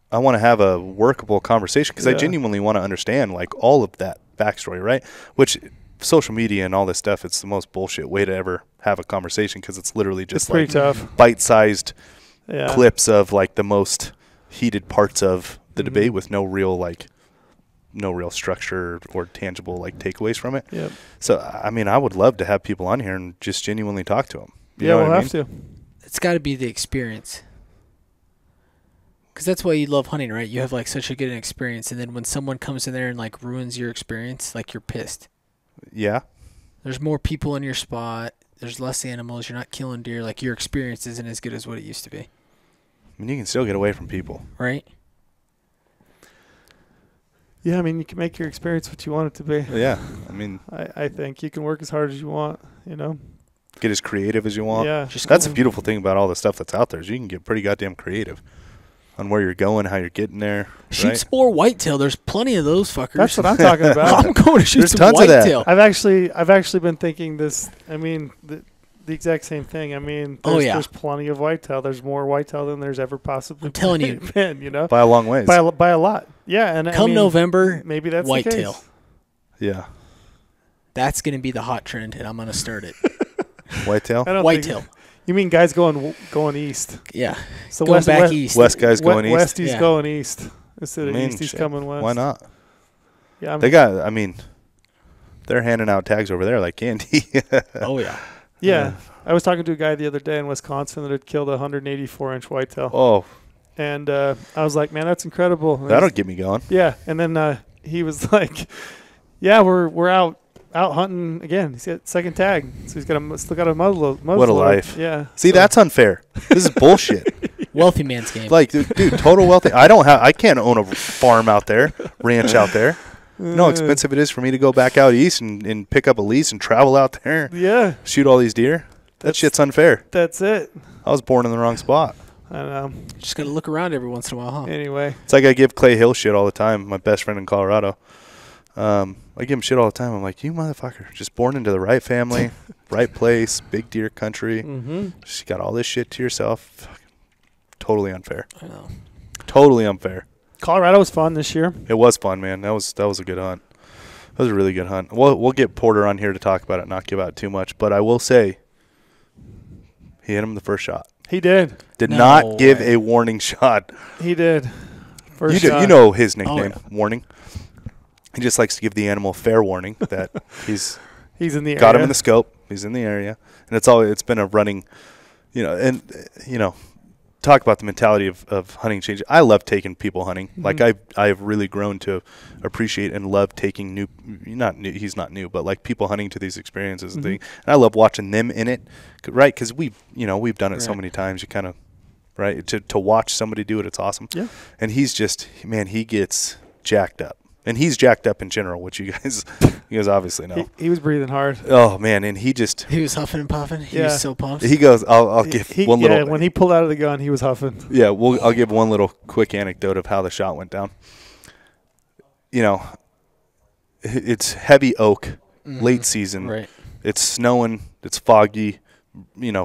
I want to have a workable conversation, because I genuinely want to understand like all of that backstory, right? Which social media and all this stuff, it's the most bullshit way to ever have a conversation, because it's literally just pretty tough. Bite-sized clips of like the most heated parts of the debate with no real structure or tangible like takeaways from it. Yep. So I mean, I would love to have people on here and just genuinely talk to them. We'll have to. It's got to be the experience, because that's why you love hunting, right? You have like such a good experience, and then when someone comes in there and like ruins your experience, like you're pissed. Yeah. There's more people in your spot. There's less animals. You're not killing deer. Like your experience isn't as good as what it used to be. I mean, you can still get away from people. Right? Yeah, I mean, you can make your experience what you want it to be. Yeah, I mean, I think you can work as hard as you want, you know. Get as creative as you want. Yeah. That's the beautiful thing about all the stuff that's out there, is you can get pretty goddamn creative on where you're going, how you're getting there. Shoot some more whitetail. There's plenty of those fuckers. That's what I'm talking about. I'm going to shoot There's some tons whitetail. of that. I've actually been thinking this. I mean, the exact same thing. I mean, there's plenty of whitetail. There's more whitetail than there's ever possibly been, you know, by a long ways. By a lot. Yeah, and come November, maybe that's whitetail. The case. Yeah. That's going to be the hot trend, and I'm going to start it. Whitetail? Whitetail. You mean guys going east? Yeah. So going back east. West guys going east. West going east. Instead of east, he's coming west. Why not? Yeah, they're handing out tags over there like candy. Oh, yeah. Yeah. I was talking to a guy the other day in Wisconsin that had killed a 184-inch whitetail. Oh. And I was like, man, that's incredible. And that'll get me going. Yeah. And then he was like, yeah, we're out hunting again. He's got second tag, so he's still got a muzzle. What a life! Yeah. See, that's unfair. This is bullshit. Wealthy man's game. Like, dude, total wealthy. I can't own a farm out there, ranch out there. You know how expensive it is for me to go back out east and pick up a lease and travel out there. Yeah. Shoot all these deer. That shit's unfair. That's it. I was born in the wrong spot. I know. Just gotta look around every once in a while, huh? Anyway, it's like I give Clay Hill shit all the time. My best friend in Colorado. I give him shit all the time. I'm like, you motherfucker, just born into the right family, right place, big deer country. Mm-hmm. Just got all this shit to yourself. totally unfair. I know. Totally unfair. Colorado was fun this year. It was fun, man. That was a good hunt. That was a really good hunt. We'll get Porter on here to talk about it, not give out too much. But I will say, he hit him the first shot. He did. Did not give a warning shot. He did. First shot. You know his nickname, yeah. Warning. He just likes to give the animal fair warning that he's in the area. Got him in the scope. He's in the area, and it's been a running, talk about the mentality of hunting change. I love taking people hunting. Mm-hmm. Like I've really grown to appreciate and love taking he's not new, but like people hunting to these experiences and things. And I love watching them in it, right? Because we've done it so many times. You kind of, right, to watch somebody do it, it's awesome. Yeah. And he's just, man, he gets jacked up. And he's jacked up in general, which you guys obviously know. He was breathing hard. Oh, man, and he was huffing and puffing. He was so pumped. He goes, I'll give one little. Yeah, when he pulled out of the gun, he was huffing. Yeah, I'll give one little quick anecdote of how the shot went down. It's heavy oak, late season. Right. It's snowing. It's foggy.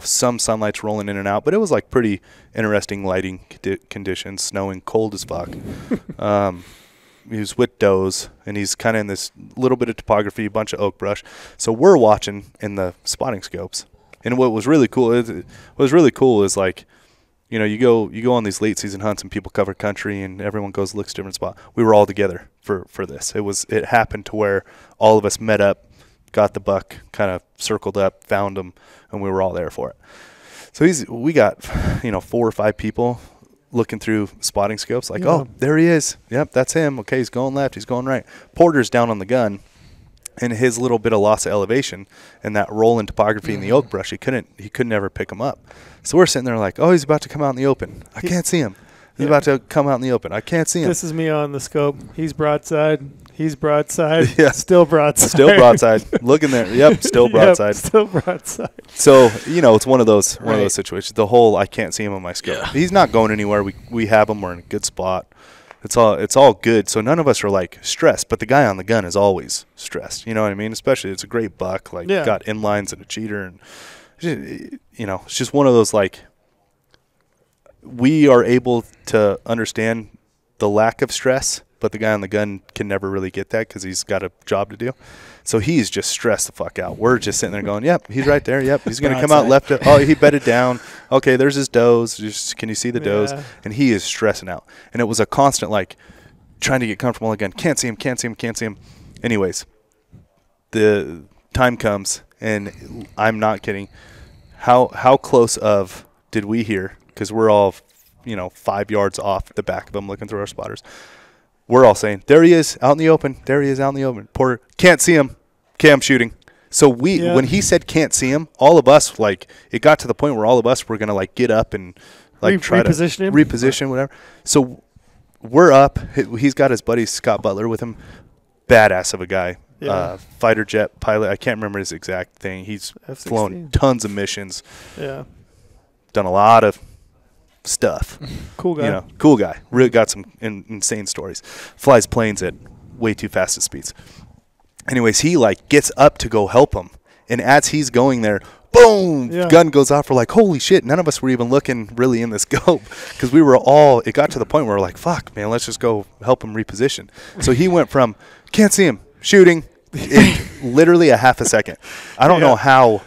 Some sunlight's rolling in and out, but it was like pretty interesting lighting conditions, snowing, cold as fuck. He was with does, and he's kind of in this little bit of topography, a bunch of oak brush. So we're watching in the spotting scopes. And what was really cool is like, you go on these late season hunts and people cover country and everyone goes looks different spot. We were all together for this. It happened to where all of us met up, got the buck, kind of circled up, found him, and we were all there for it. So we got 4 or 5 people looking through spotting scopes like, oh, there he is. Yep, that's him. Okay, he's going left. He's going right. Porter's down on the gun, and his little bit of loss of elevation and that roll in topography in the oak brush, he couldn't ever pick him up. So we're sitting there like, oh, he's about to come out in the open. I can't see him. He's about to come out in the open. I can't see him. This is me on the scope. He's broadside. He's broadside. Yeah. Still broadside. Still broadside. Looking there. Yep. Still broadside. Still broadside. So, it's one of those situations. The whole I can't see him on my scope. Yeah. He's not going anywhere. We have him. We're in a good spot. It's all good. So none of us are like stressed, but the guy on the gun is always stressed. You know what I mean? Especially it's a great buck, got inlines and a cheater, and it's just one of those like we are able to understand the lack of stress, but the guy on the gun can never really get that because he's got a job to do. So he's just stressed the fuck out. We're just sitting there going, yep, he's right there. Yep, he's going to come out left. Oh, he bedded down. Okay, there's his does. Can you see the does? And he is stressing out. And it was a constant, like, trying to get comfortable again. Can't see him. Anyways, the time comes, and I'm not kidding. How close of did we hear? Because we're all, 5 yards off the back of them looking through our spotters. We're all saying, there he is out in the open. Porter, can't see him. Okay, I'm shooting. So when he said can't see him, all of us, like, it got to the point where all of us were going to, like, get up and, like, try to reposition, whatever. So we're up. He's got his buddy Scott Butler with him. Badass of a guy. Yeah. Fighter jet pilot. I can't remember his exact thing. He's F-16. Flown tons of missions. Yeah. Done a lot of stuff. Cool guy. Cool guy. Really got some insane stories. Flies planes at way too fast at speeds. Anyways, he gets up to go help him, and as he's going there, boom, gun goes off. We're like, holy shit. None of us were even looking really in the scope because we were all, it got to the point where we're like, fuck, man, let's just go help him reposition. So he went from can't see him, shooting, in literally a half a second. I don't know how.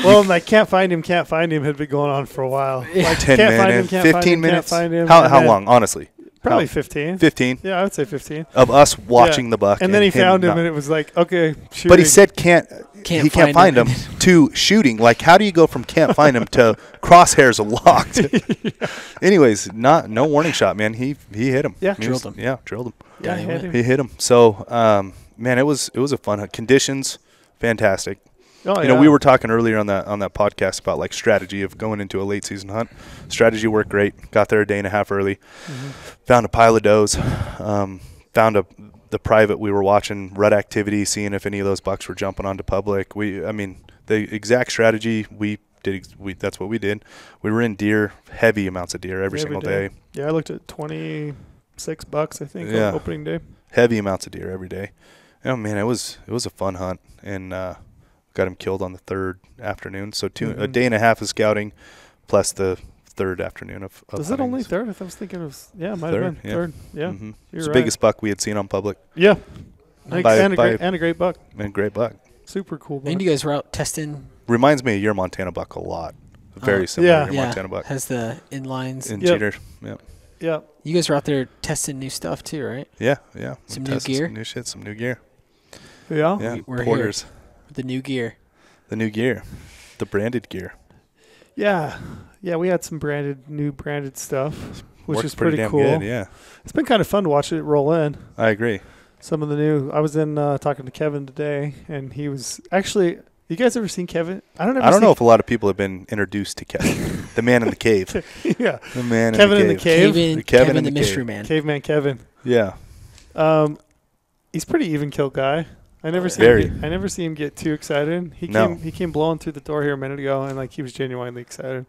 Well, can't find him had been going on for a while. Like 10 minutes, 15 minutes. How long, honestly? Probably 15. 15? Yeah, I would say 15. Of us watching the buck. And then he found him, and it was like, okay, shooting. But he said can't find him to shooting. Like, how do you go from can't find him to crosshairs locked? Anyways, no warning shot, man. He hit him. Yeah. Drilled him. Yeah, drilled him. Yeah, he hit him. So, man, it was a fun hunt. Conditions, fantastic. Oh, yeah. We were talking earlier on that podcast about like strategy of going into a late season hunt. Strategy worked great. Got there a day and a half early. Mm-hmm. Found a pile of does. Found the private we were watching rut activity, seeing if any of those bucks were jumping onto public. The exact strategy that's what we did. We were in deer, heavy amounts of deer every single day. Yeah, I looked at 26 bucks I think on opening day. Heavy amounts of deer every day. Oh man, it was a fun hunt, and got him killed on the third afternoon. So a day and a half of scouting, plus the third afternoon of Was it only third? I was thinking it was, it might have been third. Yeah. Mm-hmm. It's the biggest buck we had seen on public. Yeah. And a great buck. And a great buck. Super cool buck. And you guys were out testing. Reminds me of your Montana buck a lot. Very similar to your Montana buck. Has the inlines. In cheater. Yeah. Yeah. You guys were out there testing new stuff too, right? Yeah. Some new gear? Some new shit, some new gear. Yeah. Yeah. We're Porters. Here. The new gear. The new gear. The branded gear. Yeah. Yeah, we had some new branded stuff, which Worked is pretty damn cool. Good, yeah. It's been kind of fun to watch it roll in. I agree. Some of the new. I was in talking to Kevin today, and he was actually. You guys ever seen Kevin? I don't know if a lot of people have been introduced to Kevin, the man in the cave. Yeah, the man Kevin in the cave. Kevin in the mystery man. Caveman Kevin. Yeah. He's pretty even kill guy. I never see him get too excited. He came blowing through the door here a minute ago, and like he was genuinely excited.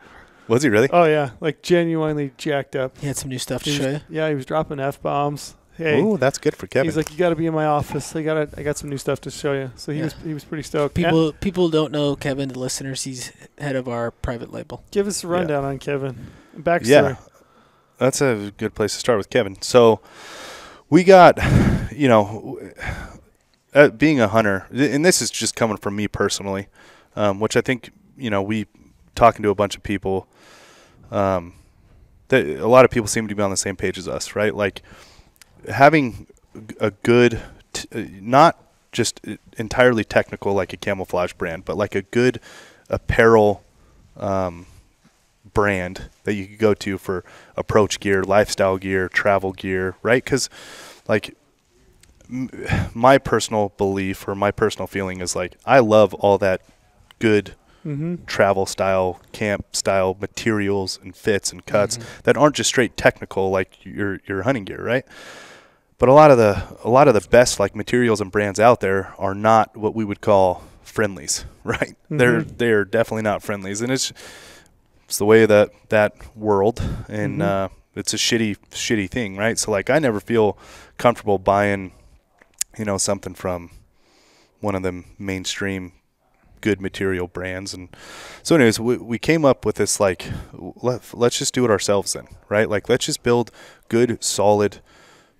Was he really? Oh yeah, like genuinely jacked up. He had some new stuff to show you. Yeah, he was dropping F-bombs. Hey, ooh, that's good for Kevin. He's like, you got to be in my office. I got some new stuff to show you. So he was pretty stoked. People don't know Kevin. The listeners, he's head of our private label. Give us a rundown on Kevin. Backstory. Yeah, that's a good place to start with Kevin. So we got, being a hunter, and this is just coming from me personally, which I think we talking to a bunch of people. That a lot of people seem to be on the same page as us, right? Like, having a good, not just entirely technical like a camouflage brand, but like a good apparel brand that you could go to for approach gear, lifestyle gear, travel gear, right? Because like my personal belief or my personal feeling is like I love all that good travel style, camp style materials and fits and cuts that aren't just straight technical like your hunting gear, right? But a lot of the best like materials and brands out there are not what we would call friendlies, right? They're definitely not friendlies, and it's the way of that world, and it's a shitty thing, right? So like I never feel comfortable buying, something from one of the mainstream good material brands. And so anyways, we came up with this like let's just do it ourselves then, right? Like let's just build good, solid,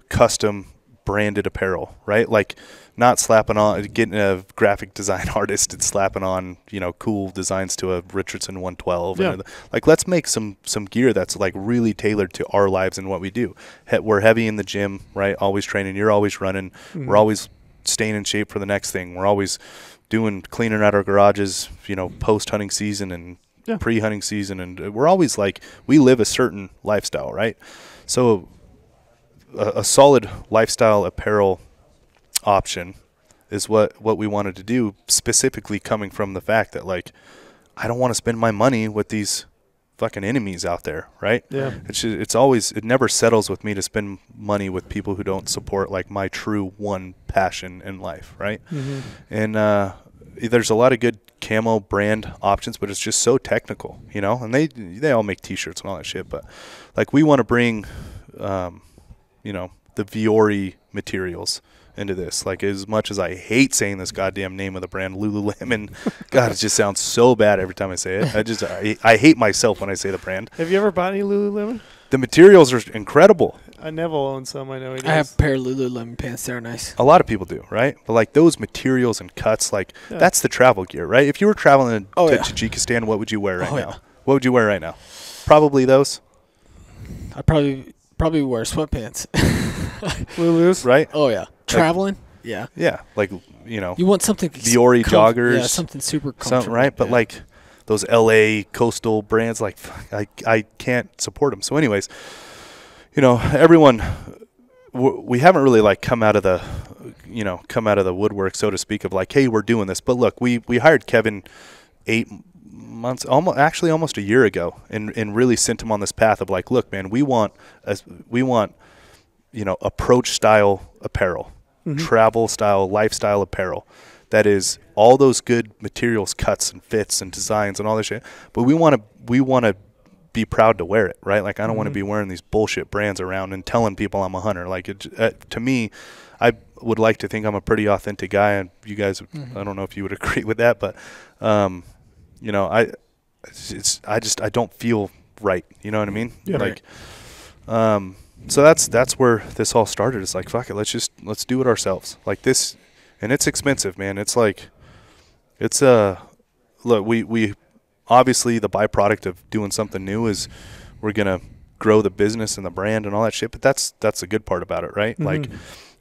custom branded apparel, right? Like not slapping on, getting a graphic design artist and slapping on, cool designs to a Richardson 112. Yeah. And like, let's make some gear that's like really tailored to our lives and what we do. We're heavy in the gym, right? Always training. You're always running. We're always staying in shape for the next thing. We're always cleaning out our garages, post hunting season and pre-hunting season. And we're always like, we live a certain lifestyle, right? So a solid lifestyle apparel option is what we wanted to do, specifically coming from the fact that like I don't want to spend my money with these fucking enemies out there, right? Yeah. It never settles with me to spend money with people who don't support like my true one passion in life, right? And there's a lot of good camo brand options, but it's just so technical, and they all make t-shirts and all that shit, but like we want to bring the Viore materials into this. Like, as much as I hate saying this goddamn name of the brand, Lululemon, God, it just sounds so bad every time I say it. I hate myself when I say the brand. Have you ever bought any Lululemon? The materials are incredible. I never own some. I know he does. I have a pair of Lululemon pants. They're nice. A lot of people do, right? But like those materials and cuts, like that's the travel gear, right? If you were traveling to Tajikistan, what would you wear right now? What would you wear right now? Probably those. I'd probably wear sweatpants. Lulus, right? Oh yeah, traveling. Yeah. Yeah, like you want something Viore joggers. Yeah, something super comfortable. Right? But like those LA coastal brands, like I can't support them. So, anyways, everyone, we haven't really like come out of the woodwork, so to speak, of like, hey, we're doing this. But look, we hired Kevin 8 months, almost a year ago, and really sent him on this path of like, look, man, we want approach style apparel, travel style, lifestyle apparel. That is all those good materials, cuts and fits and designs and all this shit. But we want to be proud to wear it, right? Like I don't want to be wearing these bullshit brands around and telling people I'm a hunter. Like to me, I would like to think I'm a pretty authentic guy, and you guys, I don't know if you would agree with that, but I don't feel right. You know what I mean? Yeah. Like, so that's where this all started. It's like, fuck it, let's do it ourselves. Like this, and it's expensive, man. It's like, look, we obviously the byproduct of doing something new is we're gonna grow the business and the brand and all that shit. But that's the good part about it, right? Like,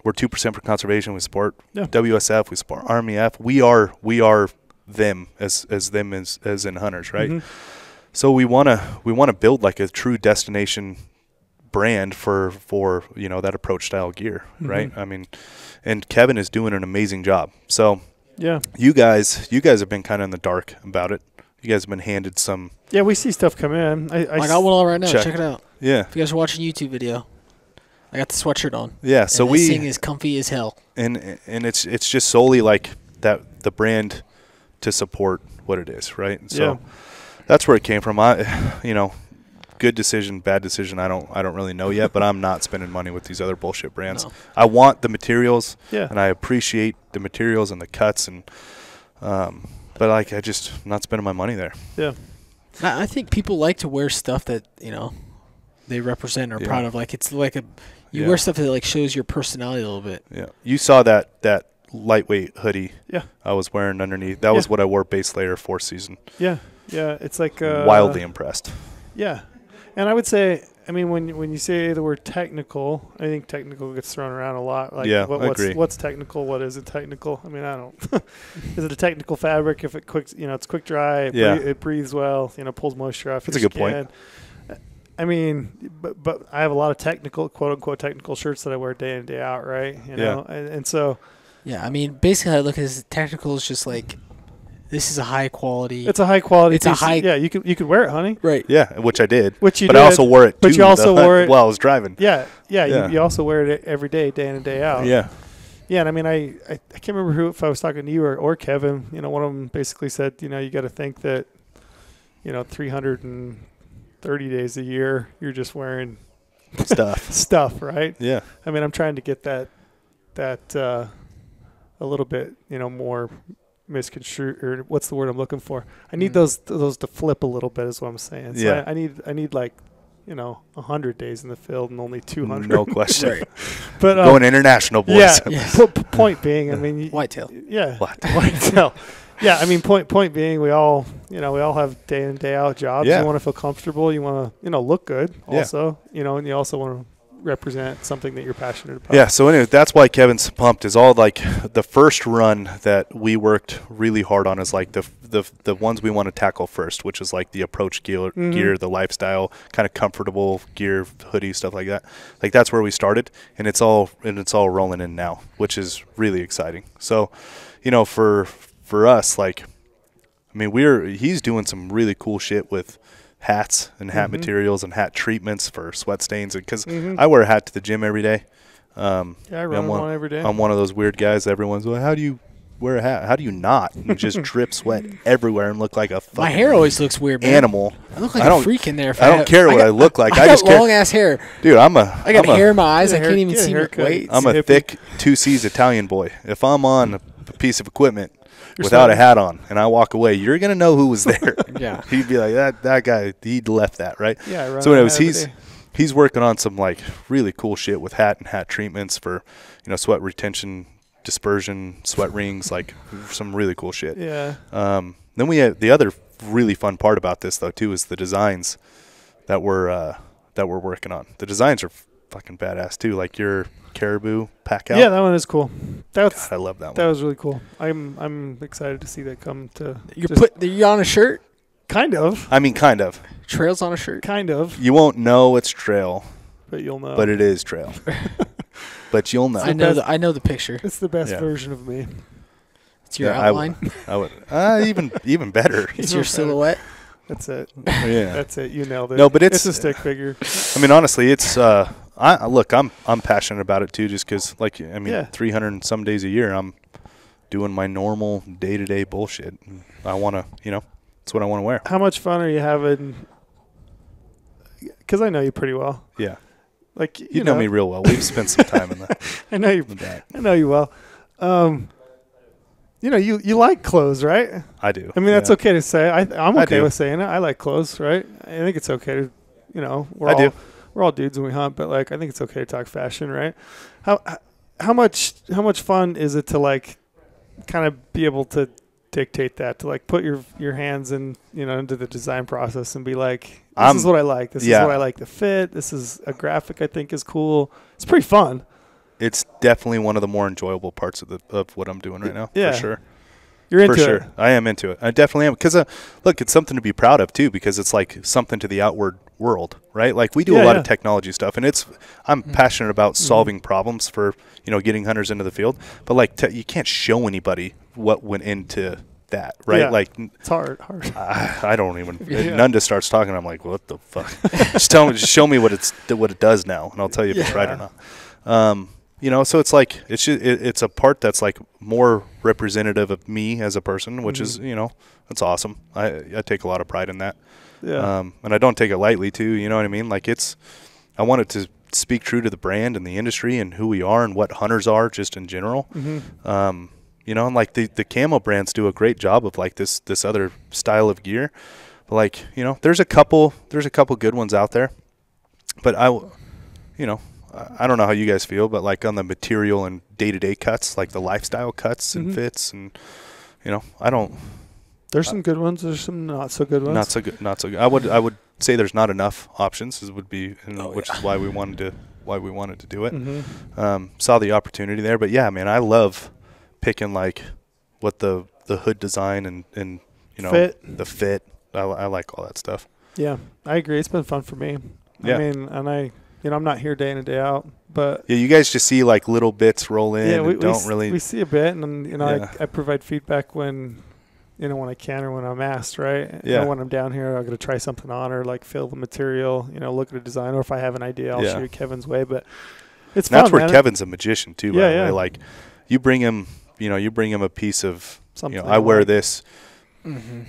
we're 2% for conservation. We support WSF. We support Army F. We are them as in hunters, right? So we wanna build like a true destination brand for that approach style gear, right? I mean, and Kevin is doing an amazing job. So yeah, you guys have been kind of in the dark about it. You guys have been handed some. Yeah, we see stuff come in. I got one all right now. Check it out. Yeah. If you guys are watching a YouTube video, I got the sweatshirt on. Yeah. So this thing is comfy as hell. And it's just solely like that, the brand to support what it is, right? And so that's where it came from. Good decision, bad decision, I don't really know yet, but I'm not spending money with these other bullshit brands. No. I want the materials, and I appreciate the materials and the cuts, and but like I'm not spending my money there. Yeah, I think people like to wear stuff that they represent or are proud of. Like it's like you wear stuff that like shows your personality a little bit. Yeah, you saw that lightweight hoodie. Yeah, I was wearing underneath. That was what I wore base layer 4th season. Yeah, it's like wildly impressed. Yeah. And I would say, I mean, when you say the word technical, I think technical gets thrown around a lot. Like, I agree. What's technical? What isn't technical? I mean, I don't. Is it a technical fabric? If it's quick dry, it breathes well, pulls moisture off. That's a good point. I mean, but I have a lot of technical, quote unquote, technical shirts that I wear day in, day out, right? And so. Yeah, I mean, basically, I look at it, technical is just like. This is a high quality. It's a high quality. It's piece. A high. Yeah, you could wear it, honey. Right. Yeah, which I did. Which you but did. I also wore it. But you also wore it while I was driving. Yeah. You also wear it every day, day in and day out. Yeah. Yeah, and I mean, I can't remember if I was talking to you or Kevin. One of them basically said, you got to think that, 330 days a year, you're just wearing stuff, right? Yeah. I mean, I'm trying to get that a little bit, more misconstrued, or what's the word I'm looking for? I need those to flip a little bit, is what I'm saying. So I need like 100 days in the field and only 200. No question. Right. But going international, boys. Yeah. Point being, I mean, whitetail. Yeah. Whitetail. Yeah. I mean, point being, we all have day in, day out jobs. Yeah. You want to feel comfortable. You want to look good. Also, and you also want to represent something that you're passionate about. Yeah, so anyway, that's why Kevin's pumped. Is all like the first run that we worked really hard on is like the ones we want to tackle first, which is like the approach gear, the lifestyle kind of comfortable gear, hoodie, stuff like that. Like that's where we started, and it's all rolling in now, which is really exciting. So, for us, like, I mean, he's doing some really cool shit with hats and hat materials and hat treatments for sweat stains, because I wear a hat to the gym every day. I run one every day. I'm one of those weird guys. Everyone's like, how do you wear a hat? How do you not? You just drip sweat everywhere and look like a fucking my hair always looks weird, man. Animal. I look like a freak in there. I don't care what I look like. I just got long ass hair, dude. I got hair in my eyes. I can't even see my weight. I'm a thick 2C's Italian boy. If I'm on a piece of equipment without a hat on and I walk away, you're gonna know who was there. Yeah. He'd be like, that guy, he left that, right? Yeah. So anyways, he's working on some like really cool shit with hat and hat treatments for sweat retention, dispersion, sweat rings, like some really cool shit. Yeah. Then we had the other really fun part about this though too is the designs that we're working on. The designs are fucking badass too, like your caribou pack out. Yeah, that one is cool. God, I love that one. That was really cool. I'm excited to see that come to. You're on a shirt? Kind of. I mean, kind of. Trail's on a shirt? Kind of. You won't know it's trail. But you'll know. But it is trail. But you'll know. I know the picture. It's the best version of me. It's your outline? I would even better. It's your silhouette? That's it. Yeah. That's it. You nailed it. No, but it's a stick figure. I mean, honestly, it's I'm passionate about it too, just because 300 and some days a year I'm doing my normal day-to-day bullshit. I want to, it's what I want to wear. How much fun are you having? Because I know you pretty well. Yeah. Like you know me real well. We've spent some time in that. I know you. I know you well. you know, you like clothes, right? I do. I mean, that's okay to say. I'm okay do. with saying it. I like clothes, right? I think it's okay to, you know, I do. We're all dudes and we hunt, but like I think it's okay to talk fashion, right? How much fun is it to like kind of be able to dictate that, to like put your hands in, you know, into the design process and be like, this is what I like. This is what I like to fit. This is a graphic I think is cool. It's pretty fun. It's definitely one of the more enjoyable parts of what I'm doing right now. Yeah. For sure. You're into it. For sure. I am into it. I definitely am. Because, look, it's something to be proud of, too, because it's like something to the outward world, right? Like, we do a lot of technology stuff, and I'm passionate about solving problems for, you know, getting hunters into the field. But, like, you can't show anybody what went into that, right? Yeah. Like, it's hard. I don't even. None just starts talking. I'm like, what the fuck? just show me what it does now, and I'll tell you if it's right or not. You know, so it's like it's a part that's like more representative of me as a person, which is, you know, that's awesome. I take a lot of pride in that. Yeah. And I don't take it lightly too. You know what I mean? Like I want it to speak true to the brand and the industry and who we are and what hunters are just in general. Mm-hmm. You know, and like the camo brands do a great job of like this other style of gear. But like, you know, there's a couple good ones out there, but you know, I don't know how you guys feel, but like on the material and day-to-day cuts, like the lifestyle cuts and fits, and you know, I don't. There's some good ones. There's some not so good ones. Not so good. I would say there's not enough options. Which is why we wanted to do it. Mm-hmm. Saw the opportunity there, but yeah, man, I love picking like what the hood design and you know the fit. I like all that stuff. Yeah, I agree. It's been fun for me. Yeah. I mean, and you know, I'm not here day in and day out, but yeah, you guys just see like little bits roll in. Yeah, we see a bit, and you know, I provide feedback when, you know, when I can or when I'm asked, right? Yeah. You know, when I'm down here, I'm gonna try something on or like feel the material, you know, look at a design, or if I have an idea, I'll shoot it Kevin's way. But it's fun, that's where man. Kevin's a magician too. Yeah, by the way. Like you bring him a piece of something. You know, I wear this. Mm-hmm.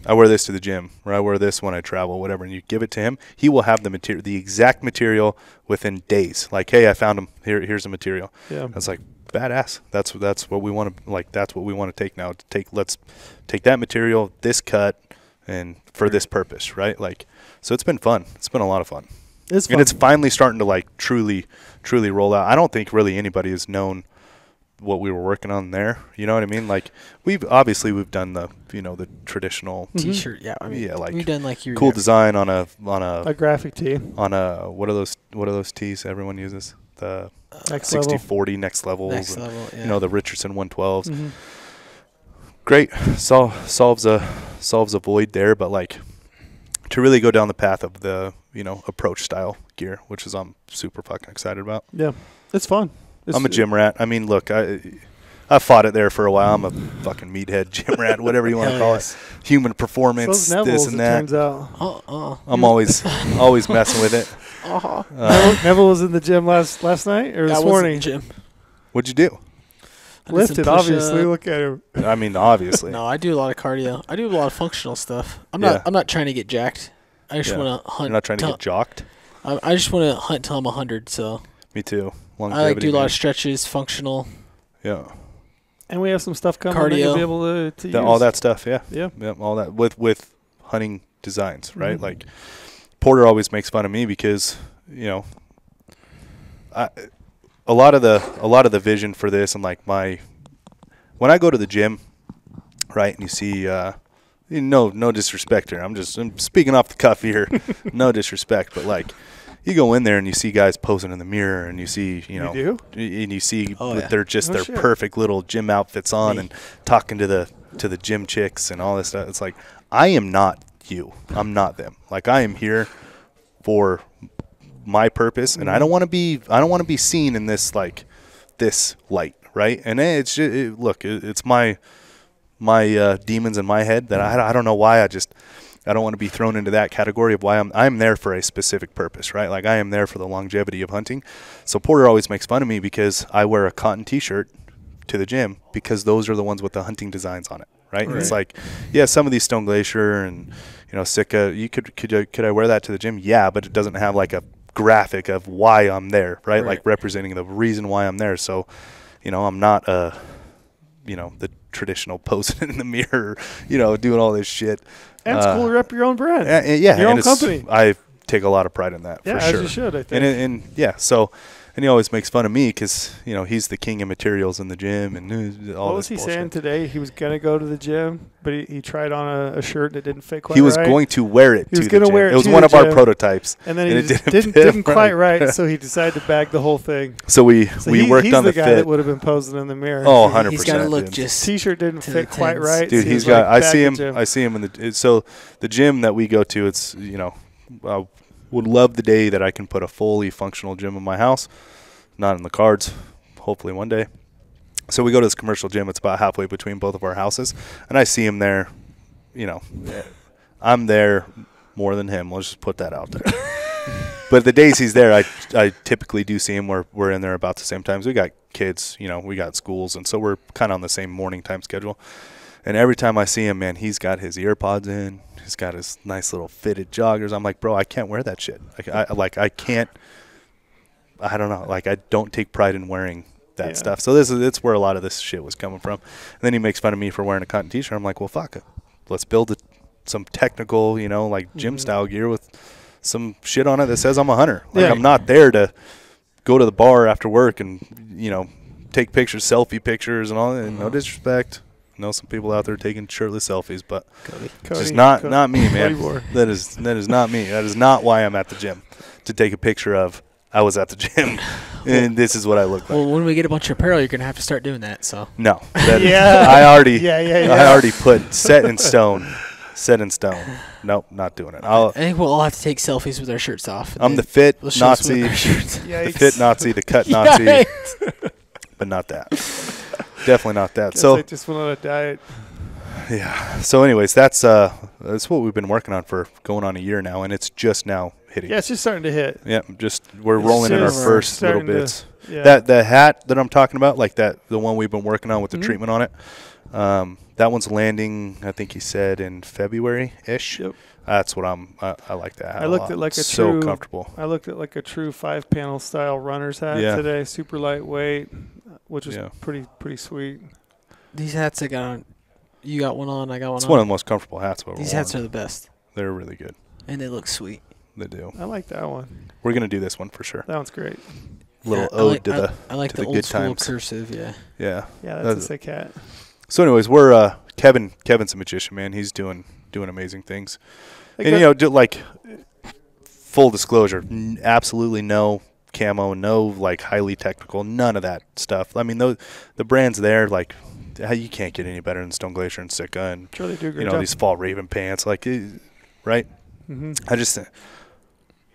I wear this to the gym, or I wear this when I travel, whatever, and you give it to him, he will have the exact material within days. Like, hey, I found him. Here's the material. Yeah, that's like badass. That's what we want to like. That's what we want to take now. Let's take that material, this cut, and for this purpose, right? Like, so it's been fun. It's been a lot of fun. It's fun. And it's finally starting to like truly roll out. I don't think really anybody has known what we were working on there, you know what I mean? Like we've done the the traditional T-shirt, yeah. I mean, like we've done like your cool design on a graphic tee, on a what are those tees everyone uses, the next 60-40 next levels, yeah. You know, the Richardson 112s. Great, solves a void there, but like to really go down the path of the approach style gear, which is I'm super fucking excited about. Yeah, it's fun. I'm a gym rat. I mean, look, I fought it there for a while. I'm a fucking meathead, gym rat, whatever you want to call it. Human performance, this and that. Turns out. I'm always messing with it. Neville was in the gym last night or this morning. In the gym. What'd you do? Lifted, obviously. Look at him. I mean, obviously. No, I do a lot of cardio. I do a lot of functional stuff. I'm not trying to get jacked. I just want to hunt. You're not trying to get jocked? I just want to hunt till I'm 100. So. Me too. Longevity, I like to do a lot of stretches, functional. Yeah. And we have some stuff coming cardio. That you'll be able to use. All that stuff, yeah. Yeah. All that with hunting designs, right? Like Porter always makes fun of me because, a lot of the vision for this and like when I go to the gym, right, and you see no disrespect here. I'm speaking off the cuff here. No disrespect, but like you go in there and you see guys posing in the mirror and you see, and you see they're just their perfect little gym outfits on and talking to the gym chicks and all this stuff. It's like, I am not you. I'm not them. Like, I am here for my purpose, and I don't want to be seen in this this light, right? And it's just, it's my demons in my head that I don't know why I don't want to be thrown into that category of why I'm there for a specific purpose, right? Like, I am there for the longevity of hunting. So Porter always makes fun of me because I wear a cotton T-shirt to the gym because those are the ones with the hunting designs on it, right? And it's like, yeah, some of these Stone Glacier and Sitka, could I wear that to the gym? Yeah, but it doesn't have like a graphic of why I'm there, right? Like representing the reason why I'm there. So, I'm not the traditional posing in the mirror, you know, doing all this shit. And it's cool to rep your own brand. Yeah, your own company. I take a lot of pride in that, for sure. As you should, I think. And yeah, so, and he always makes fun of me because, you know, he's the king of materials in the gym and all what this was he bullshit. saying today? He was going to go to the gym, but he tried on a shirt that didn't fit quite right. He was going to wear it to the gym. He was going to wear it. It was one of our prototypes. And then he didn't quite right, so he decided to bag the whole thing. So we worked on the fit. He's the guy that would have been posing in the mirror. Oh, 100%. He's got to look just. T-shirt didn't fit quite right. Dude, so he's got. I see him in the. So the gym that we go to, it's, you know, I would love the day that I can put a fully functional gym in my house. Not in the cards. Hopefully one day. So we go to this commercial gym. It's about halfway between both of our houses, and I see him there. You know, I'm there more than him. Let's just put that out there. But the days he's there, I typically do see him. We're in there about the same times. We got kids, you know, we got schools, and so we're kind of on the same morning time schedule. And every time I see him, man, he's got his ear pods in. He's got his nice little fitted joggers. I'm like, bro, I can't wear that shit. I can't. I don't know. Like, I don't take pride in wearing that stuff. So it's where a lot of this shit was coming from. And then he makes fun of me for wearing a cotton T-shirt. I'm like, well, fuck it. Let's build some technical, you know, like gym style gear with some shit on it that says I'm a hunter. Like, I'm not there to go to the bar after work and, you know, take pictures, selfie pictures and all that. And no disrespect. I know some people out there taking shirtless selfies, but just not me, man. That is not me. That is not why I'm at the gym, to take a picture of I was at the gym and this is what I look like. Well, when we get a bunch of apparel, you're gonna have to start doing that. So no, I already put set in stone. Nope, not doing it. I think we'll all have to take selfies with our shirts off. I'm the fit Nazi, the fit Nazi, the cut Nazi, but not that. Definitely not that. So I just went on a diet. Yeah. So, anyways, that's what we've been working on for going on a year now, and it's just now hitting. Yeah, it's just starting to hit. Yeah, we're rolling in our first little bits. Yeah. The hat that I'm talking about, like the one we've been working on with the treatment on it, that one's landing, I think he said, in February-ish. Yep. That's what I like that hat. I looked at like a so true, comfortable. I looked at like a true 5-panel style runner's hat today, super lightweight, which is pretty sweet. These hats I got on. You got one on, I got one on. It's one of the most comfortable hats I've ever worn. These hats are the best. They're really good. And they look sweet. They do. I like that one. We're going to do this one for sure. That one's great. Little ode to the I like to the good old school times. cursive, Yeah. Yeah, that's a sick hat. So anyways, we're Kevin's a magician, man. He's doing amazing things. And you know, like, full disclosure, absolutely no camo, no like highly technical, none of that stuff. I mean, the brands there, like, you can't get any better than Stone Glacier and Sitka and sure they do a great job. These Fall Raven pants, like, right? Mm-hmm.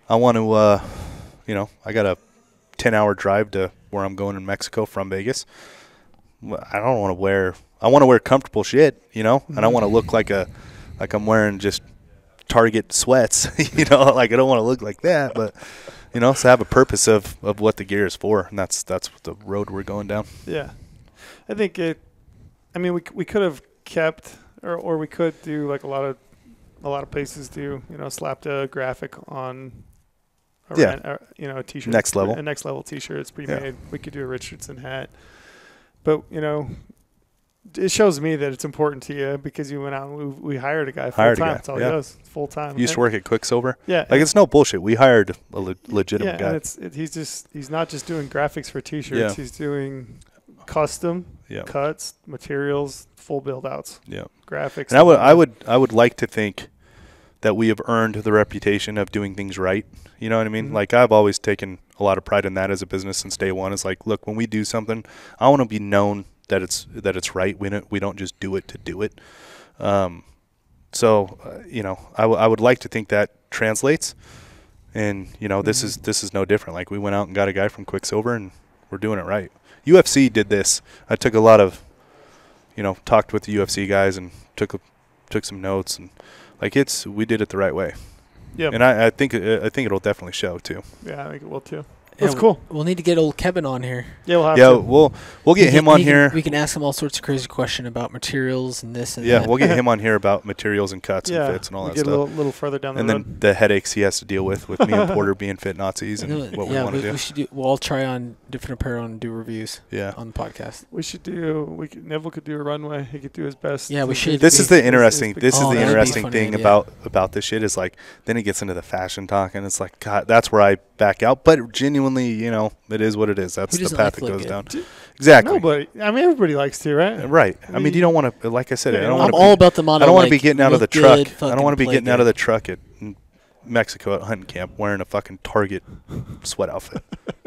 I want to, you know, I got a 10-hour drive to where I'm going in Mexico from Vegas. I don't want to wear. I want to wear comfortable shit, you know. I don't want to look like I'm wearing just Target sweats, you know. Like, I don't want to look like that, but you know, so have a purpose of what the gear is for, and that's the road we're going down. Yeah, I think it. I mean, we could have kept, or we could do like a lot of places do, you know, slapped a graphic on. You know, a T-shirt. A next level T-shirt. It's pre-made. We could do a Richardson hat, but you know, it shows me that it's important to you because you went out and we hired a guy full time. That's all he does, full time. You used to work at Quicksilver. Yeah, like it's no bullshit. We hired a legitimate guy. And he's not just doing graphics for T-shirts. Yeah. He's doing custom cuts, materials, full build outs. Yeah, graphics. And I would like to think that we have earned the reputation of doing things right. You know what I mean? Mm-hmm. Like, I've always taken a lot of pride in that as a business since day one. It's like, look, when we do something, I want to be known that it's right. We don't just do it to do it. So you know, I would like to think that translates. And you know, this is no different. Like, we went out and got a guy from Quicksilver, and we're doing it right. UFC did this. I took a lot of, you know, talked with the UFC guys and took some notes, and like, we did it the right way. Yeah. And I think it'll definitely show too. Yeah, I think it will too. That's cool. We'll need to get old Kevin on here. Yeah, we'll have to. We'll get him on here. We can ask him all sorts of crazy questions about materials and this and that. Yeah, we'll get him on here about materials and cuts and fits and all that get stuff. a little further down the road. road. Then the headaches he has to deal with me and Porter being fit Nazis and what we want to do. We'll all try on different apparel and do reviews. Yeah. On the podcast. Neville could do a runway. He could do his best. Yeah, we should. This is the interesting thing idea. about this shit is like then it gets into the fashion talk and it's like God, that's where I back out. But genuinely, you know, it is what it is. That's the path it goes down. Exactly. Nobody. I mean, everybody likes to, right? Right. I mean, you don't want to. Like I said, I'm all about the model. I don't want to be getting out of the truck. I don't want to be getting out of the truck at Mexico at hunting camp wearing a fucking Target sweat outfit.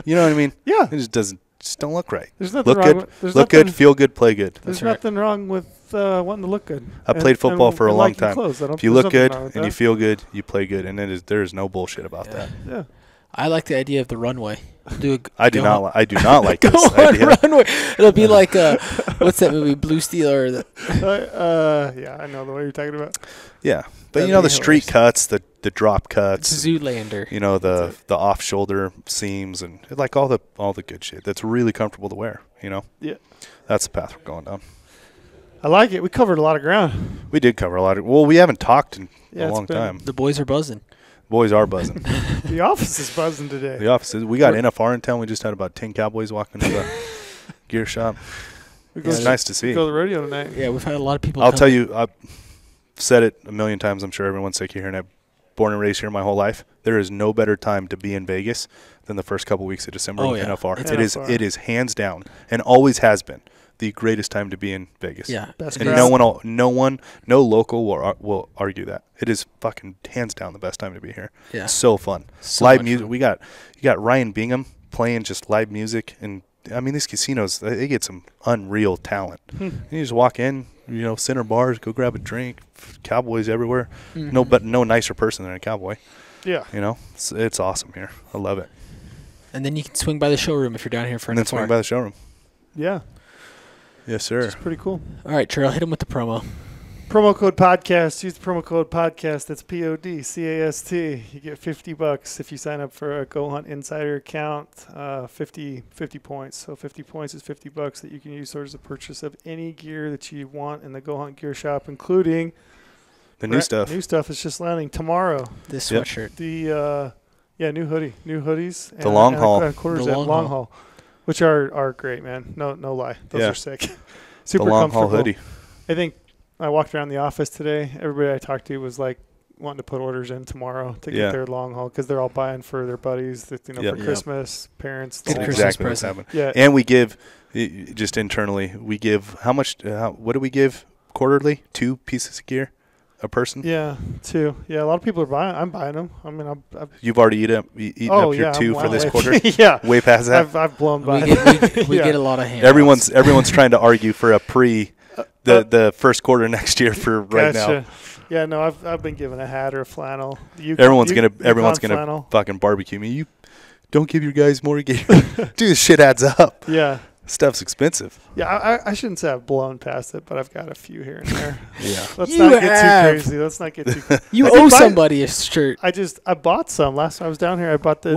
You know what I mean? Yeah. It just doesn't. Just don't look right. There's nothing wrong. Look good, feel good, play good. There's nothing wrong with wanting to look good. I played football for a long time. If you look good and you feel good, you play good, and there is no bullshit about that. Yeah. I like the idea of the runway. I do not like this idea. Runway. It'll be like what's that movie, Blue Steel or yeah, I know the one you're talking about. Yeah, but you know the street cuts, the drop cuts, Zoolander. You know the off shoulder seams and like all the good shit that's really comfortable to wear. You know. Yeah. That's the path we're going down. I like it. We covered a lot of ground. We did cover a lot of. Well, we haven't talked in a long time. The boys are buzzing. Boys are buzzing. The office is buzzing today. The office is. We got NFR in town. We just had about 10 cowboys walking to the gear shop. It's nice to see. We go to the rodeo tonight. Yeah, we've had a lot of people. I'll tell you, I've said it a million times. I'm sure everyone's sick of hearing it. Born and raised here my whole life. There is no better time to be in Vegas than the first couple weeks of December with NFR. It is hands down and always has been the greatest time to be in Vegas. Yeah, and no local will argue that. It is fucking hands down the best time to be here. Yeah, so fun. So live music. Fun. You got Ryan Bingham playing just live music, and I mean these casinos they get some unreal talent. You just walk in, you know, center bars, go grab a drink. Cowboys everywhere. No nicer person than a cowboy. Yeah, you know it's awesome here. I love it. And then you can swing by the showroom if you're down here for. And then swing by the showroom. Yeah. Yes, sir. It's pretty cool. All right, Trail, hit him with the promo. Promo code podcast. Use the promo code podcast. That's PODCAST. You get $50 if you sign up for a GoHunt Insider account. 50 points. So 50 points is $50 that you can use towards the purchase of any gear that you want in the GoHunt gear shop, including the new stuff. New stuff is just landing tomorrow. This sweatshirt. The new hoodies. The long haul. Long haul. Which are great, man. No lie. Those are sick. Super the long comfortable. Haul hoodie. I think I walked around the office today. Everybody I talked to was like wanting to put orders in tomorrow to get their long haul because they're all buying for their buddies, for Christmas, parents. Good Christmas present. Yeah. And we give, just internally, we give, how much, what do we give quarterly? 2 pieces of gear a person? Yeah, 2. Yeah, a lot of people are buying. I'm buying them. I mean, you've already eaten up your 2 for this quarter? Yeah. Way past that? I've blown by. We get a lot of handouts. Everyone's trying to argue for a the first quarter next year for right now. Yeah, no, I've been given a hat or a flannel. Everyone's gonna fucking barbecue me. You don't give your guys more gear. Dude, this shit adds up. Yeah. Stuff's expensive. Yeah, I shouldn't say I've blown past it, but I've got a few here and there. Yeah. Let's not get too crazy. You owe somebody a shirt. I bought some. Last time I was down here, I bought the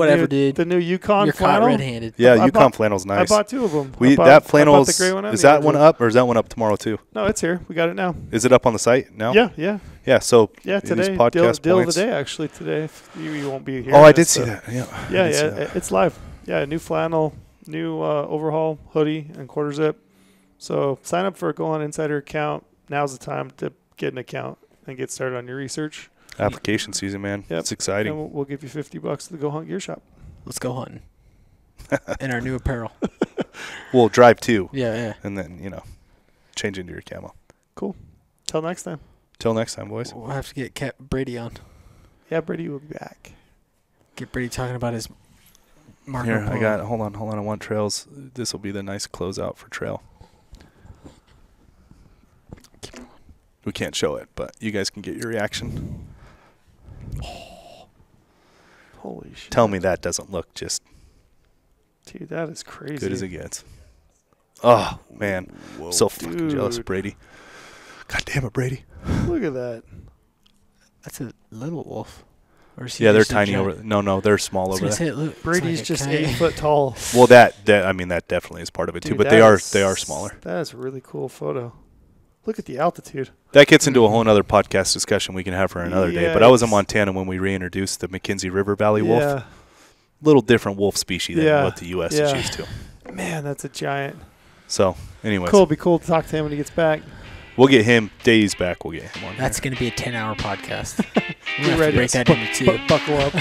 new Yukon You're flannel. You're caught red-handed. Yeah, Yukon flannel's nice. I bought 2 of them. That flannel's, is that one up or is that one up tomorrow too? No, it's here. We got it now. Is it up on the site now? Yeah. Yeah, so today, podcast deal of points. the day, actually, today. You won't be here. Oh, I did see that. Yeah, it's live. Yeah, new flannel. New overhaul hoodie and quarter zip. So sign up for a GoHunt Insider account. Now's the time to get an account and get started on your research. Application season, man. Yep. It's exciting. And we'll give you $50 to the GoHunt gear shop. Let's go hunting. In our new apparel. We'll drive 2. Yeah. And then, change into your camo. Cool. Till next time. Till next time, boys. We'll have to get Brady on. Yeah, Brady will be back. Get Brady talking about his Marco Here, Polo. I got, hold on. I want Trails. This will be the nice closeout for Trail. We can't show it, but you guys can get your reaction. Oh. Holy shit. Tell me that doesn't look just... Dude, that is crazy. Good as it gets. Oh, man. Whoa, so fucking jealous of Brady. God damn it, Brady. Look at that. That's a little wolf. Or is he Yeah, they're just a tiny giant? over. No, they're small I was over gonna there. say, look, it's Brady's like a just coyote. 8 foot tall. Well, that definitely is part of it too. Dude, But that they are is- smaller. That is a really cool photo. Look at the altitude. That gets into a whole other podcast discussion we can have for another day. But I was in Yikes. Montana when we reintroduced the McKenzie River Valley wolf. Yeah. Little different wolf species than Yeah. what the U.S. is Yeah. used to. Man, that's a giant. So, anyways, Cool. Be cool to talk to him when he gets back. we'll get him days back. We'll get him on. That's here. going to be a 10-hour podcast. Get We'll have to ready. break that into two. Buckle up.